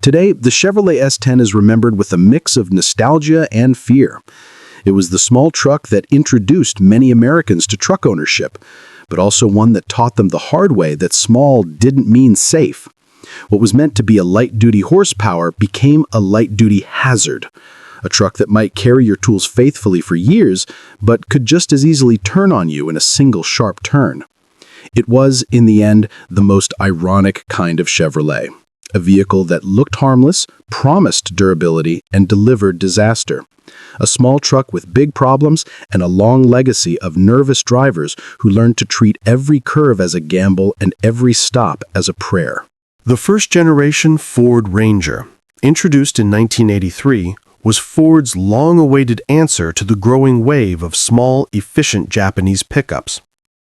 Today, the Chevrolet S10 is remembered with a mix of nostalgia and fear. It was the small truck that introduced many Americans to truck ownership, but also one that taught them the hard way that small didn't mean safe. What was meant to be a light-duty horsepower became a light-duty hazard, a truck that might carry your tools faithfully for years, but could just as easily turn on you in a single sharp turn. It was, in the end, the most ironic kind of Chevrolet. A vehicle that looked harmless, promised durability, and delivered disaster. A small truck with big problems and a long legacy of nervous drivers who learned to treat every curve as a gamble and every stop as a prayer. The first-generation Ford Ranger, introduced in 1983, was Ford's long-awaited answer to the growing wave of small, efficient Japanese pickups.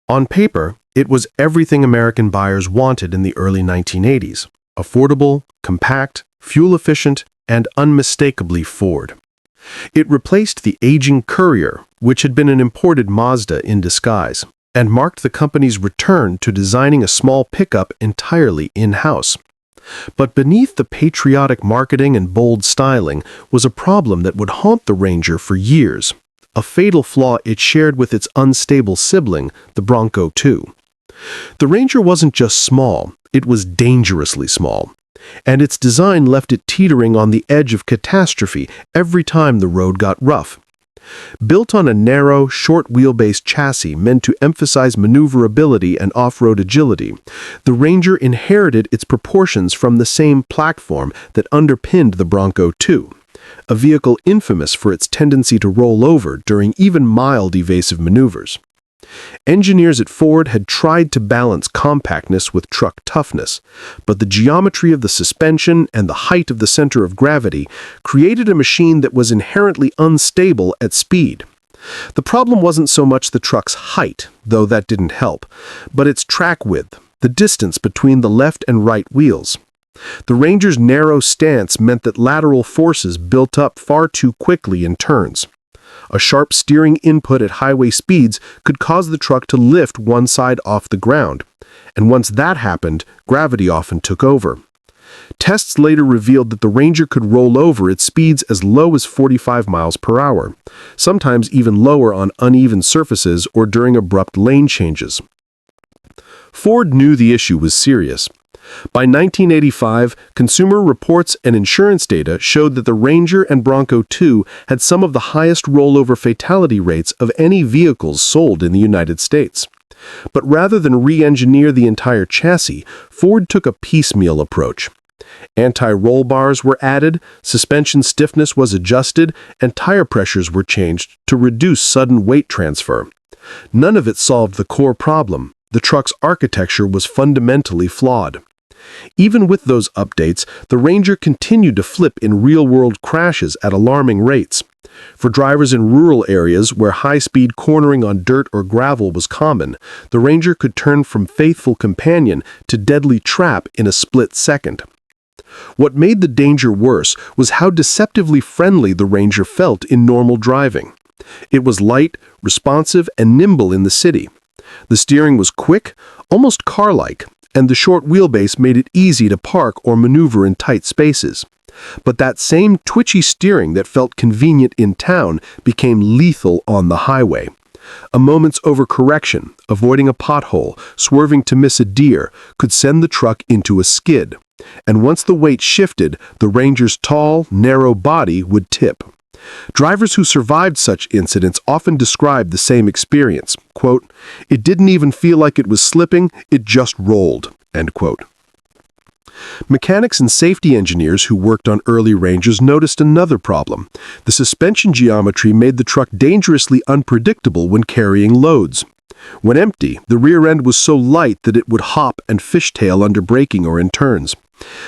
On paper, it was everything American buyers wanted in the early 1980s. Affordable, compact, fuel-efficient, and unmistakably Ford. It replaced the aging Courier, which had been an imported Mazda in disguise, and marked the company's return to designing a small pickup entirely in-house. But beneath the patriotic marketing and bold styling was a problem that would haunt the Ranger for years, a fatal flaw it shared with its unstable sibling, the Bronco II. The Ranger wasn't just small, it was dangerously small, and its design left it teetering on the edge of catastrophe every time the road got rough. Built on a narrow, short wheelbase chassis meant to emphasize maneuverability and off-road agility, the Ranger inherited its proportions from the same platform that underpinned the Bronco II, a vehicle infamous for its tendency to roll over during even mild evasive maneuvers. Engineers at Ford had tried to balance compactness with truck toughness, but the geometry of the suspension and the height of the center of gravity created a machine that was inherently unstable at speed. The problem wasn't so much the truck's height, though that didn't help, but its track width, the distance between the left and right wheels. The Ranger's narrow stance meant that lateral forces built up far too quickly in turns. A sharp steering input at highway speeds could cause the truck to lift one side off the ground, and once that happened, gravity often took over. Tests later revealed that the Ranger could roll over at speeds as low as 45 miles per hour, sometimes even lower on uneven surfaces or during abrupt lane changes. Ford knew the issue was serious. By 1985, Consumer Reports and insurance data showed that the Ranger and Bronco II had some of the highest rollover fatality rates of any vehicles sold in the United States. But rather than re-engineer the entire chassis, Ford took a piecemeal approach. Anti-roll bars were added, suspension stiffness was adjusted, and tire pressures were changed to reduce sudden weight transfer. None of it solved the core problem. The truck's architecture was fundamentally flawed. Even with those updates, the Ranger continued to flip in real-world crashes at alarming rates. For drivers in rural areas where high-speed cornering on dirt or gravel was common, the Ranger could turn from faithful companion to deadly trap in a split second. What made the danger worse was how deceptively friendly the Ranger felt in normal driving. It was light, responsive, and nimble in the city. The steering was quick, almost car-like, and the short wheelbase made it easy to park or maneuver in tight spaces. But that same twitchy steering that felt convenient in town became lethal on the highway. A moment's overcorrection, avoiding a pothole, swerving to miss a deer, could send the truck into a skid. And once the weight shifted, the Ranger's tall, narrow body would tip. Drivers who survived such incidents often described the same experience. Quote, "It didn't even feel like it was slipping, it just rolled." End quote. Mechanics and safety engineers who worked on early Rangers noticed another problem. The suspension geometry made the truck dangerously unpredictable when carrying loads. When empty, the rear end was so light that it would hop and fishtail under braking or in turns.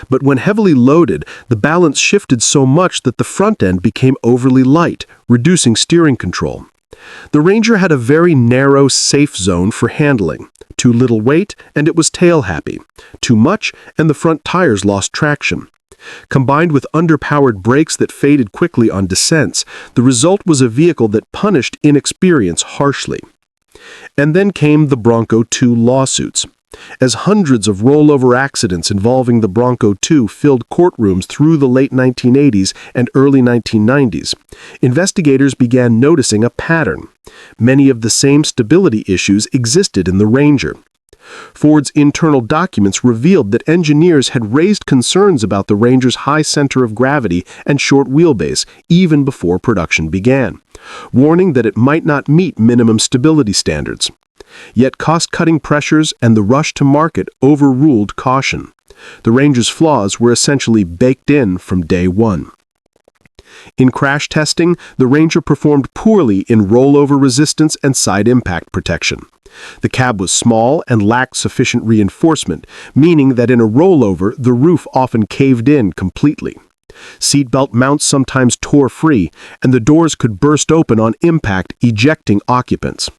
But when heavily loaded, the balance shifted so much that the front end became overly light, reducing steering control. The Ranger had a very narrow, safe zone for handling. Too little weight, and it was tail-happy. Too much, and the front tires lost traction. Combined with underpowered brakes that faded quickly on descents, the result was a vehicle that punished inexperience harshly. And then came the Bronco II lawsuits. As hundreds of rollover accidents involving the Bronco II filled courtrooms through the late 1980s and early 1990s, investigators began noticing a pattern. Many of the same stability issues existed in the Ranger. Ford's internal documents revealed that engineers had raised concerns about the Ranger's high center of gravity and short wheelbase even before production began, warning that it might not meet minimum stability standards. Yet cost-cutting pressures and the rush to market overruled caution. The Ranger's flaws were essentially baked in from day one. In crash testing, the Ranger performed poorly in rollover resistance and side impact protection. The cab was small and lacked sufficient reinforcement, meaning that in a rollover, the roof often caved in completely. Seatbelt mounts sometimes tore free, and the doors could burst open on impact, ejecting occupants.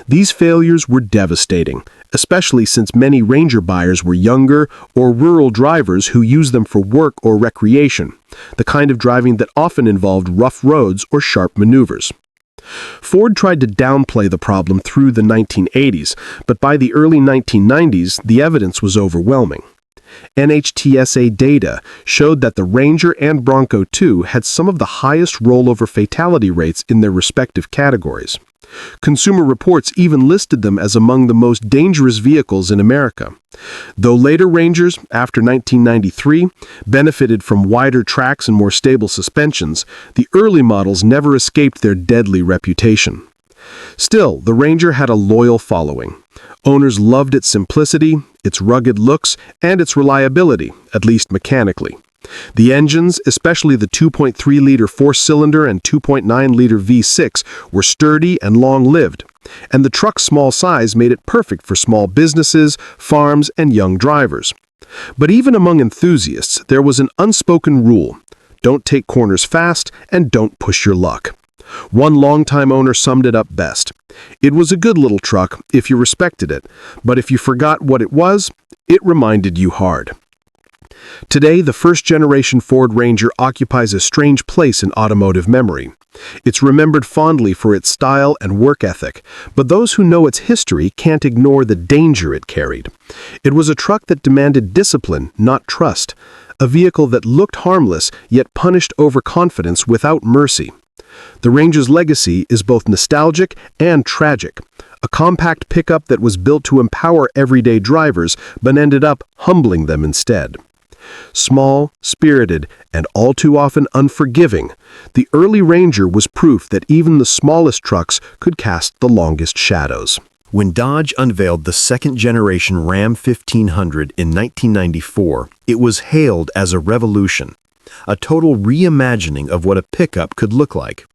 These failures were devastating, especially since many Ranger buyers were younger or rural drivers who used them for work or recreation, the kind of driving that often involved rough roads or sharp maneuvers. Ford tried to downplay the problem through the 1980s, but by the early 1990s, the evidence was overwhelming. NHTSA data showed that the Ranger and Bronco II had some of the highest rollover fatality rates in their respective categories. Consumer Reports even listed them as among the most dangerous vehicles in America. Though later Rangers, after 1993, benefited from wider tracks and more stable suspensions, the early models never escaped their deadly reputation. Still, the Ranger had a loyal following. Owners loved its simplicity, its rugged looks, and its reliability, at least mechanically. The engines, especially the 2.3-liter four-cylinder and 2.9-liter V6, were sturdy and long-lived, and the truck's small size made it perfect for small businesses, farms, and young drivers. But even among enthusiasts, there was an unspoken rule: don't take corners fast and don't push your luck. One longtime owner summed it up best: it was a good little truck if you respected it, but if you forgot what it was, it reminded you hard. Today, the first-generation Ford Ranger occupies a strange place in automotive memory. It's remembered fondly for its style and work ethic, but those who know its history can't ignore the danger it carried. It was a truck that demanded discipline, not trust, a vehicle that looked harmless yet punished overconfidence without mercy. The Ranger's legacy is both nostalgic and tragic. A compact pickup that was built to empower everyday drivers, but ended up humbling them instead. Small, spirited, and all too often unforgiving, the early Ranger was proof that even the smallest trucks could cast the longest shadows. When Dodge unveiled the second-generation Ram 1500 in 1994, it was hailed as a revolution, a total reimagining of what a pickup could look like.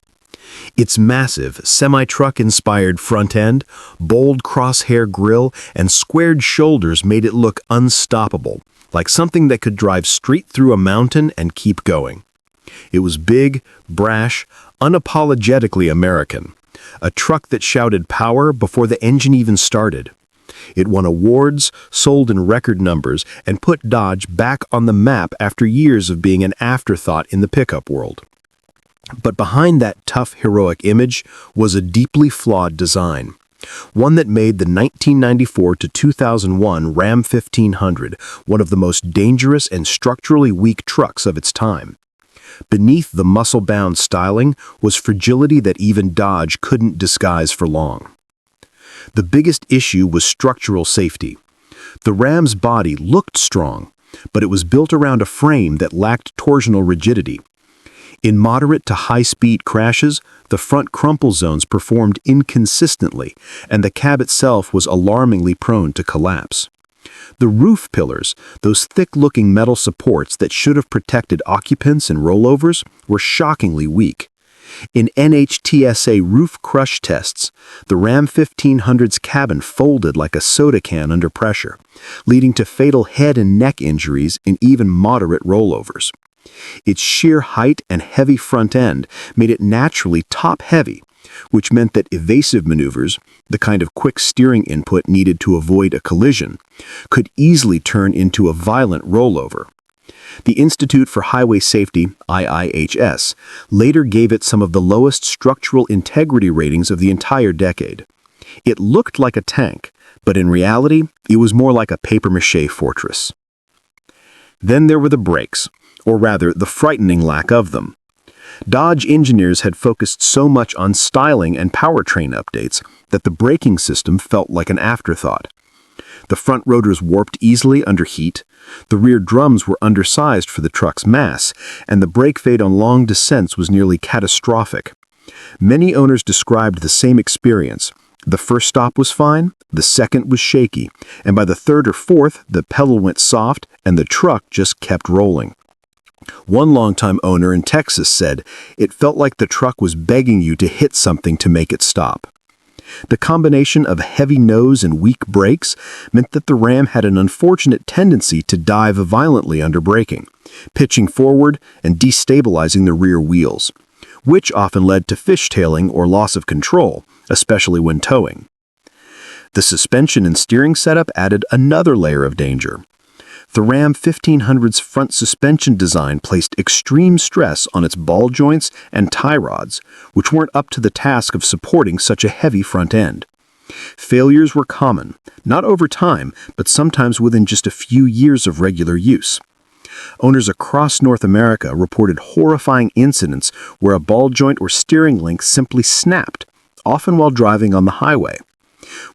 Its massive, semi-truck-inspired front end, bold crosshair grille, and squared shoulders made it look unstoppable, like something that could drive straight through a mountain and keep going. It was big, brash, unapologetically American, a truck that shouted power before the engine even started. It won awards, sold in record numbers, and put Dodge back on the map after years of being an afterthought in the pickup world. But behind that tough, heroic image was a deeply flawed design, one that made the 1994 to 2001 Ram 1500 one of the most dangerous and structurally weak trucks of its time. Beneath the muscle-bound styling was fragility that even Dodge couldn't disguise for long. The biggest issue was structural safety. The Ram's body looked strong, but it was built around a frame that lacked torsional rigidity. In moderate to high-speed crashes, the front crumple zones performed inconsistently, and the cab itself was alarmingly prone to collapse. The roof pillars, those thick-looking metal supports that should have protected occupants and rollovers, were shockingly weak. In NHTSA roof crush tests, the Ram 1500's cabin folded like a soda can under pressure, leading to fatal head and neck injuries in even moderate rollovers. Its sheer height and heavy front end made it naturally top-heavy, which meant that evasive maneuvers, the kind of quick steering input needed to avoid a collision, could easily turn into a violent rollover. The Institute for Highway Safety, IIHS, later gave it some of the lowest structural integrity ratings of the entire decade. It looked like a tank, but in reality, it was more like a papier-mâché fortress. Then there were the brakes, or rather, the frightening lack of them. Dodge engineers had focused so much on styling and powertrain updates that the braking system felt like an afterthought. The front rotors warped easily under heat, the rear drums were undersized for the truck's mass, and the brake fade on long descents was nearly catastrophic. Many owners described the same experience. The first stop was fine, the second was shaky, and by the third or fourth, the pedal went soft and the truck just kept rolling. One longtime owner in Texas said, "It felt like the truck was begging you to hit something to make it stop." The combination of heavy nose and weak brakes meant that the Ram had an unfortunate tendency to dive violently under braking, pitching forward and destabilizing the rear wheels, which often led to fishtailing or loss of control, especially when towing. The suspension and steering setup added another layer of danger. The Ram 1500's front suspension design placed extreme stress on its ball joints and tie rods, which weren't up to the task of supporting such a heavy front end. Failures were common, not over time, but sometimes within just a few years of regular use. Owners across North America reported horrifying incidents where a ball joint or steering link simply snapped, often while driving on the highway.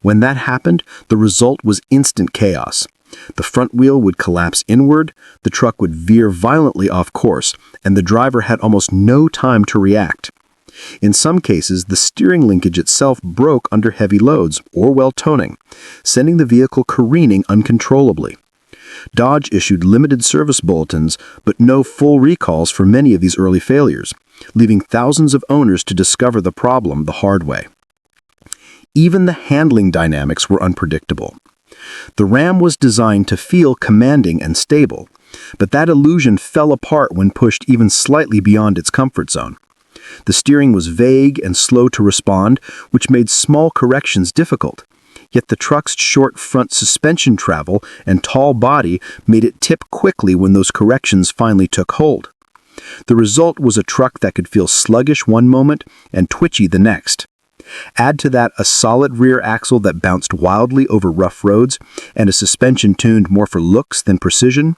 When that happened, the result was instant chaos. The front wheel would collapse inward, the truck would veer violently off course, and the driver had almost no time to react. In some cases, the steering linkage itself broke under heavy loads or while toning, sending the vehicle careening uncontrollably. Dodge issued limited service bulletins, but no full recalls for many of these early failures, leaving thousands of owners to discover the problem the hard way. Even the handling dynamics were unpredictable. The Ram was designed to feel commanding and stable, but that illusion fell apart when pushed even slightly beyond its comfort zone. The steering was vague and slow to respond, which made small corrections difficult. Yet the truck's short front suspension travel and tall body made it tip quickly when those corrections finally took hold. The result was a truck that could feel sluggish one moment and twitchy the next. Add to that a solid rear axle that bounced wildly over rough roads and a suspension tuned more for looks than precision,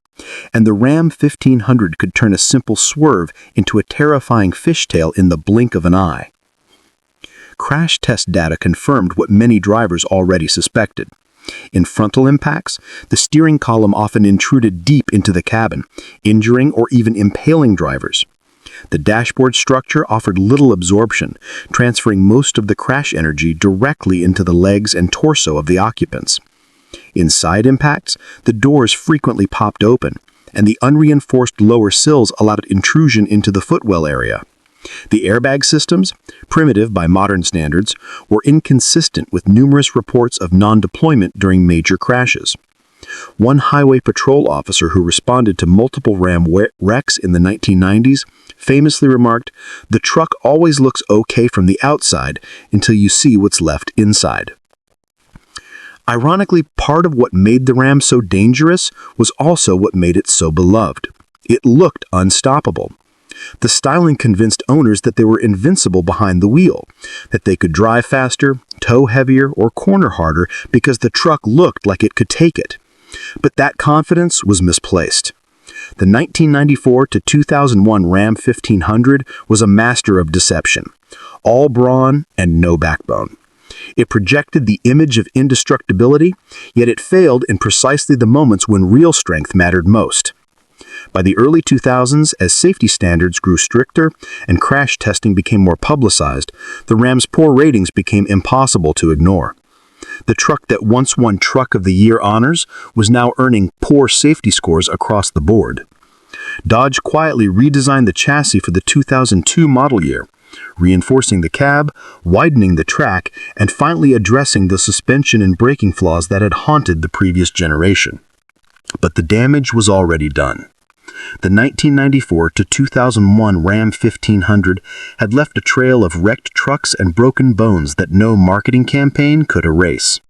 and the Ram 1500 could turn a simple swerve into a terrifying fishtail in the blink of an eye. Crash test data confirmed what many drivers already suspected. In frontal impacts, the steering column often intruded deep into the cabin, injuring or even impaling drivers. The dashboard structure offered little absorption, transferring most of the crash energy directly into the legs and torso of the occupants. In side impacts, the doors frequently popped open, and the unreinforced lower sills allowed intrusion into the footwell area. The airbag systems, primitive by modern standards, were inconsistent with numerous reports of non-deployment during major crashes. One highway patrol officer who responded to multiple Ram wrecks in the 1990s famously remarked, "The truck always looks okay from the outside until you see what's left inside." Ironically, part of what made the Ram so dangerous was also what made it so beloved. It looked unstoppable. The styling convinced owners that they were invincible behind the wheel, that they could drive faster, tow heavier, or corner harder because the truck looked like it could take it. But that confidence was misplaced. The 1994 to 2001 Ram 1500 was a master of deception, all brawn and no backbone. It projected the image of indestructibility, yet it failed in precisely the moments when real strength mattered most. By the early 2000s, as safety standards grew stricter and crash testing became more publicized, the Ram's poor ratings became impossible to ignore. The truck that once won Truck of the Year honors was now earning poor safety scores across the board. Dodge quietly redesigned the chassis for the 2002 model year, reinforcing the cab, widening the track, and finally addressing the suspension and braking flaws that had haunted the previous generation. But the damage was already done. The 1994 to 2001 Ram 1500 had left a trail of wrecked trucks and broken bones that no marketing campaign could erase.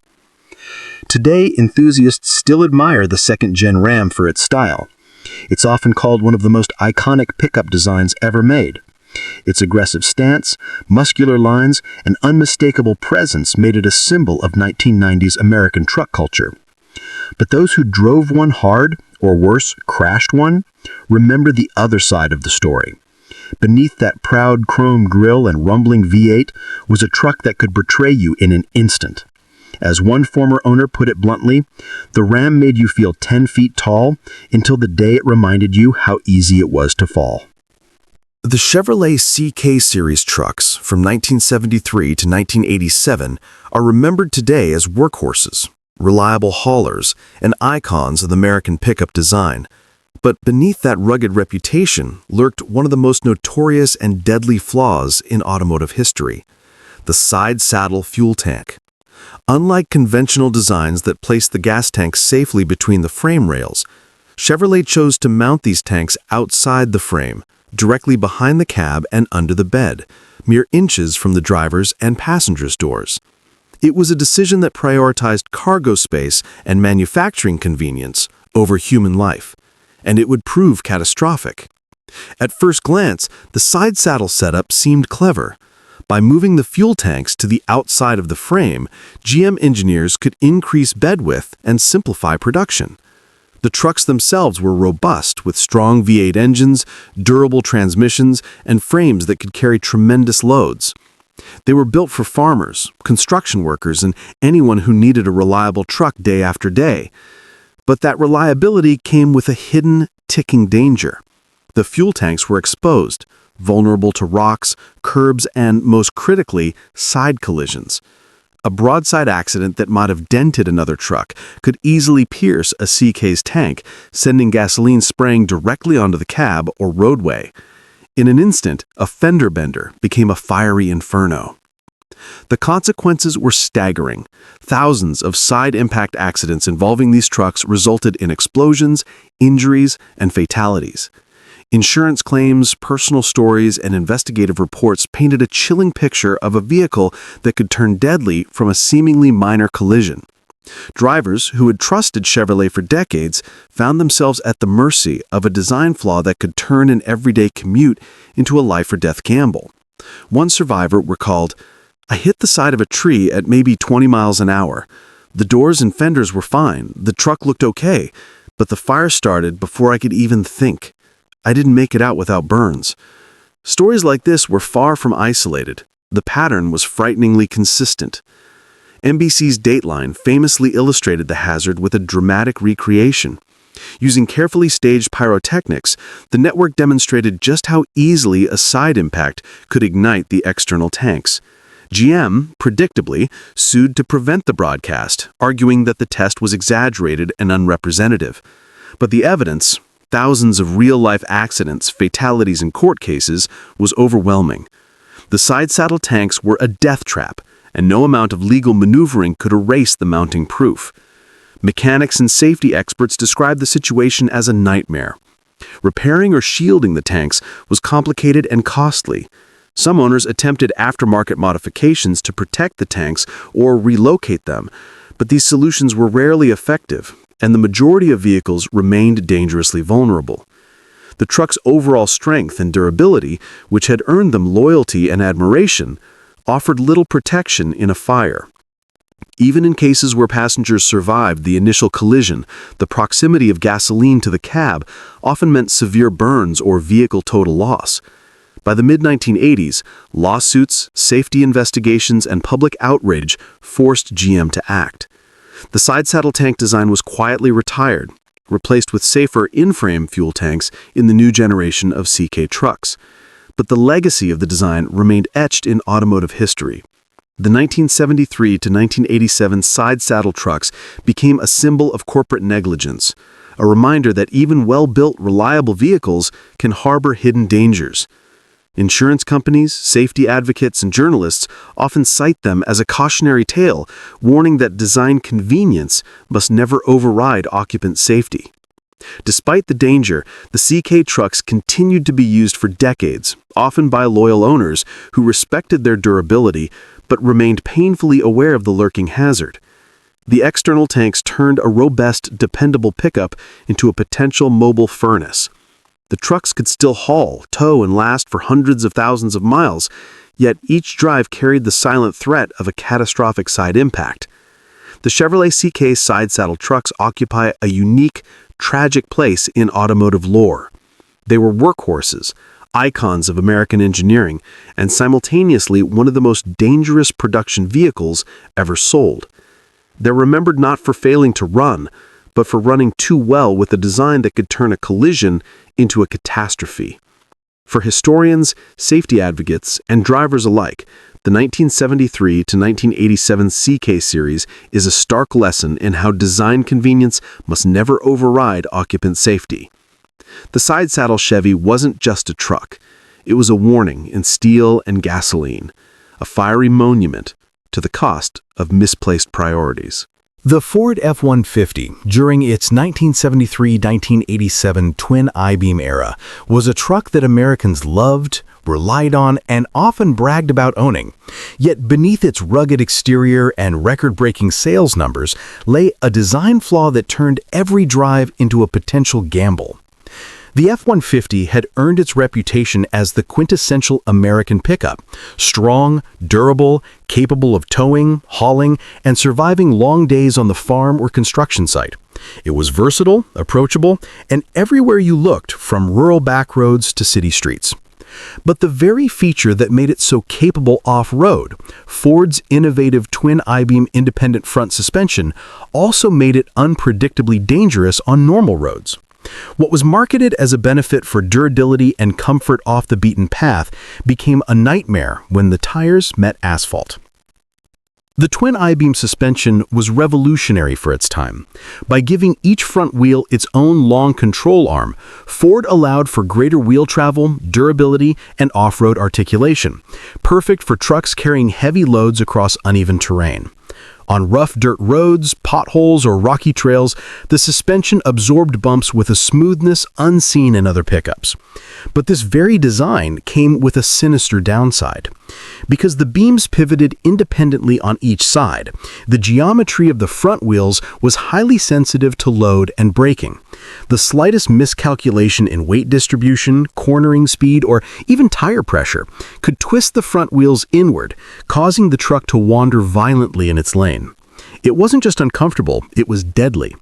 Today, enthusiasts still admire the second-gen Ram for its style. It's often called one of the most iconic pickup designs ever made. Its aggressive stance, muscular lines, and unmistakable presence made it a symbol of 1990s American truck culture. But those who drove one hard, or worse, crashed one, remember the other side of the story. Beneath that proud chrome grille and rumbling V8 was a truck that could betray you in an instant. As one former owner put it bluntly, the Ram made you feel 10 feet tall until the day it reminded you how easy it was to fall. The Chevrolet CK series trucks from 1973 to 1987 are remembered today as workhorses, reliable haulers, and icons of the American pickup design. But beneath that rugged reputation lurked one of the most notorious and deadly flaws in automotive history: the side saddle fuel tank. Unlike conventional designs that place the gas tank safely between the frame rails, Chevrolet chose to mount these tanks outside the frame, directly behind the cab and under the bed, mere inches from the driver's and passenger's doors. It was a decision that prioritized cargo space and manufacturing convenience over human life, and it would prove catastrophic. At first glance, the side saddle setup seemed clever. By moving the fuel tanks to the outside of the frame, GM engineers could increase bed width and simplify production. The trucks themselves were robust, with strong V8 engines, durable transmissions, and frames that could carry tremendous loads. They were built for farmers, construction workers, and anyone who needed a reliable truck day after day. But that reliability came with a hidden, ticking danger. The fuel tanks were exposed, vulnerable to rocks, curbs, and, most critically, side collisions. A broadside accident that might have dented another truck could easily pierce a CK's tank, sending gasoline spraying directly onto the cab or roadway. In an instant, a fender bender became a fiery inferno. The consequences were staggering. Thousands of side impact accidents involving these trucks resulted in explosions, injuries, and fatalities. Insurance claims, personal stories, and investigative reports painted a chilling picture of a vehicle that could turn deadly from a seemingly minor collision. Drivers who had trusted Chevrolet for decades found themselves at the mercy of a design flaw that could turn an everyday commute into a life-or-death gamble. One survivor recalled, "I hit the side of a tree at maybe 20 miles an hour. The doors and fenders were fine, the truck looked okay, but the fire started before I could even think. I didn't make it out without burns." Stories like this were far from isolated. The pattern was frighteningly consistent. NBC's Dateline famously illustrated the hazard with a dramatic recreation. Using carefully staged pyrotechnics, the network demonstrated just how easily a side impact could ignite the external tanks. GM, predictably, sued to prevent the broadcast, arguing that the test was exaggerated and unrepresentative. But the evidence, thousands of real-life accidents, fatalities, and court cases, was overwhelming. The side saddle tanks were a death trap, and no amount of legal maneuvering could erase the mounting proof. Mechanics and safety experts described the situation as a nightmare. Repairing or shielding the tanks was complicated and costly. Some owners attempted aftermarket modifications to protect the tanks or relocate them, but these solutions were rarely effective, and the majority of vehicles remained dangerously vulnerable. The truck's overall strength and durability, which had earned them loyalty and admiration, offered little protection in a fire. Even in cases where passengers survived the initial collision, the proximity of gasoline to the cab often meant severe burns or vehicle total loss. By the mid-1980s, lawsuits, safety investigations, and public outrage forced GM to act. The side saddle tank design was quietly retired, replaced with safer in-frame fuel tanks in the new generation of CK trucks. But the legacy of the design remained etched in automotive history. The 1973 to 1987 side saddle trucks became a symbol of corporate negligence, a reminder that even well-built, reliable vehicles can harbor hidden dangers. Insurance companies, safety advocates, and journalists often cite them as a cautionary tale, warning that design convenience must never override occupant safety. Despite the danger, the CK trucks continued to be used for decades, often by loyal owners who respected their durability but remained painfully aware of the lurking hazard. The external tanks turned a robust, dependable pickup into a potential mobile furnace. The trucks could still haul, tow, and last for hundreds of thousands of miles, yet each drive carried the silent threat of a catastrophic side impact. The Chevrolet CK side saddle trucks occupy a unique, tragic place in automotive lore. They were workhorses, icons of American engineering, and simultaneously one of the most dangerous production vehicles ever sold. They're remembered not for failing to run, but for running too well with a design that could turn a collision into a catastrophe. For historians, safety advocates, and drivers alike, the 1973 to 1987 CK series is a stark lesson in how design convenience must never override occupant safety. The side saddle Chevy wasn't just a truck. It was a warning in steel and gasoline, a fiery monument to the cost of misplaced priorities. The Ford F-150, during its 1973-1987 twin I-beam era, was a truck that Americans loved, relied on, and often bragged about owning. Yet beneath its rugged exterior and record-breaking sales numbers lay a design flaw that turned every drive into a potential gamble. The F-150 had earned its reputation as the quintessential American pickup, strong, durable, capable of towing, hauling, and surviving long days on the farm or construction site. It was versatile, approachable, and everywhere you looked, from rural back roads to city streets. But the very feature that made it so capable off-road, Ford's innovative twin I-beam independent front suspension, also made it unpredictably dangerous on normal roads. What was marketed as a benefit for durability and comfort off the beaten path became a nightmare when the tires met asphalt. The twin I-beam suspension was revolutionary for its time. By giving each front wheel its own long control arm, Ford allowed for greater wheel travel, durability, and off-road articulation, perfect for trucks carrying heavy loads across uneven terrain. On rough dirt roads, potholes, or rocky trails, the suspension absorbed bumps with a smoothness unseen in other pickups. But this very design came with a sinister downside. Because the beams pivoted independently on each side, the geometry of the front wheels was highly sensitive to load and braking. The slightest miscalculation in weight distribution, cornering speed, or even tire pressure could twist the front wheels inward, causing the truck to wander violently in its lane. It wasn't just uncomfortable, it was deadly.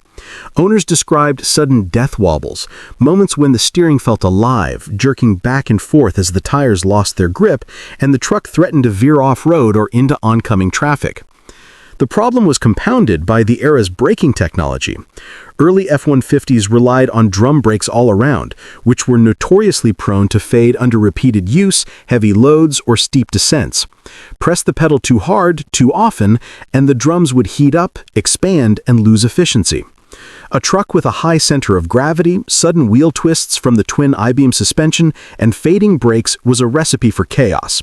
Owners described sudden death wobbles, moments when the steering felt alive, jerking back and forth as the tires lost their grip and the truck threatened to veer off-road or into oncoming traffic. The problem was compounded by the era's braking technology. Early F-150s relied on drum brakes all around, which were notoriously prone to fade under repeated use, heavy loads, or steep descents. Press the pedal too hard, too often, and the drums would heat up, expand, and lose efficiency. A truck with a high center of gravity, sudden wheel twists from the twin I-beam suspension, and fading brakes was a recipe for chaos.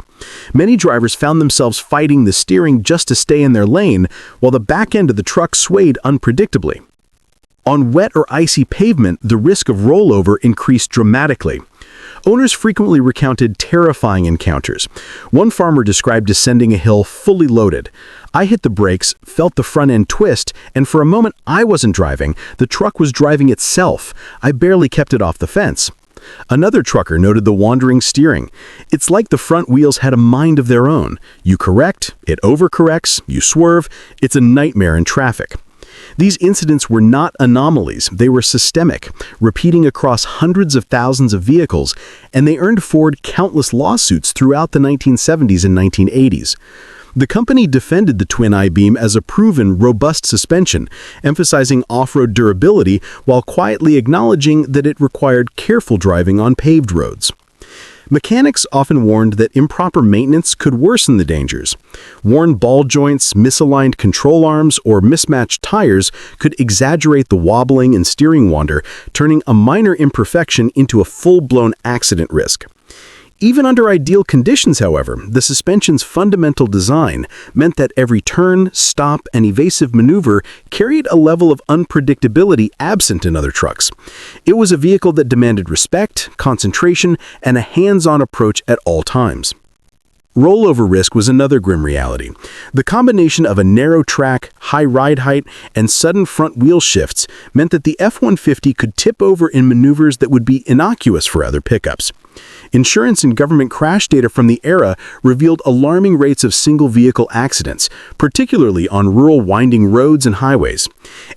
Many drivers found themselves fighting the steering just to stay in their lane, while the back end of the truck swayed unpredictably. On wet or icy pavement, the risk of rollover increased dramatically. Owners frequently recounted terrifying encounters. One farmer described descending a hill fully loaded. I hit the brakes, felt the front end twist, and for a moment I wasn't driving, the truck was driving itself. I barely kept it off the fence. Another trucker noted the wandering steering. It's like the front wheels had a mind of their own. You correct, it overcorrects, you swerve. It's a nightmare in traffic. These incidents were not anomalies, they were systemic, repeating across hundreds of thousands of vehicles, and they earned Ford countless lawsuits throughout the 1970s and 1980s. The company defended the twin I-beam as a proven, robust suspension, emphasizing off-road durability while quietly acknowledging that it required careful driving on paved roads. Mechanics often warned that improper maintenance could worsen the dangers. Worn ball joints, misaligned control arms, or mismatched tires could exaggerate the wobbling and steering wander, turning a minor imperfection into a full-blown accident risk. Even under ideal conditions, however, the suspension's fundamental design meant that every turn, stop, and evasive maneuver carried a level of unpredictability absent in other trucks. It was a vehicle that demanded respect, concentration, and a hands-on approach at all times. Rollover risk was another grim reality. The combination of a narrow track, high ride height, and sudden front wheel shifts meant that the F-150 could tip over in maneuvers that would be innocuous for other pickups. Insurance and government crash data from the era revealed alarming rates of single-vehicle accidents, particularly on rural winding roads and highways.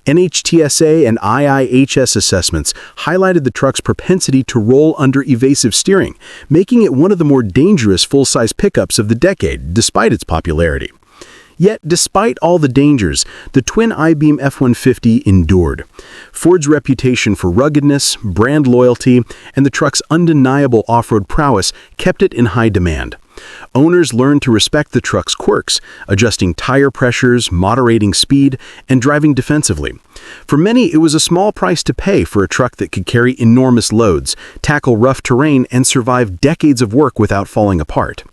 NHTSA and IIHS assessments highlighted the truck's propensity to roll under evasive steering, making it one of the more dangerous full-size pickups of the decade, despite its popularity. Yet, despite all the dangers, the twin I-beam F-150 endured. Ford's reputation for ruggedness, brand loyalty, and the truck's undeniable off-road prowess kept it in high demand. Owners learned to respect the truck's quirks, adjusting tire pressures, moderating speed, and driving defensively. For many, it was a small price to pay for a truck that could carry enormous loads, tackle rough terrain, and survive decades of work without falling apart.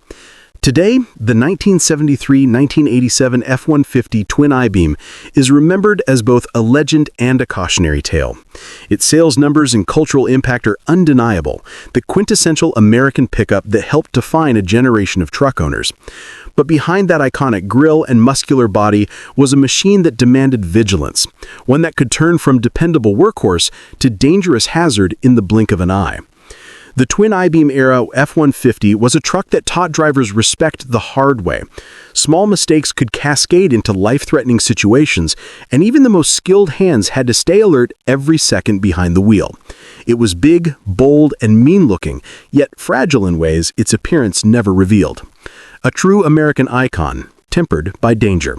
Today, the 1973-1987 F-150 twin I-beam is remembered as both a legend and a cautionary tale. Its sales numbers and cultural impact are undeniable, the quintessential American pickup that helped define a generation of truck owners. But behind that iconic grille and muscular body was a machine that demanded vigilance, one that could turn from dependable workhorse to dangerous hazard in the blink of an eye. The twin I-beam era F-150 was a truck that taught drivers respect the hard way. Small mistakes could cascade into life-threatening situations, and even the most skilled hands had to stay alert every second behind the wheel. It was big, bold, and mean-looking, yet fragile in ways its appearance never revealed. A true American icon, tempered by danger.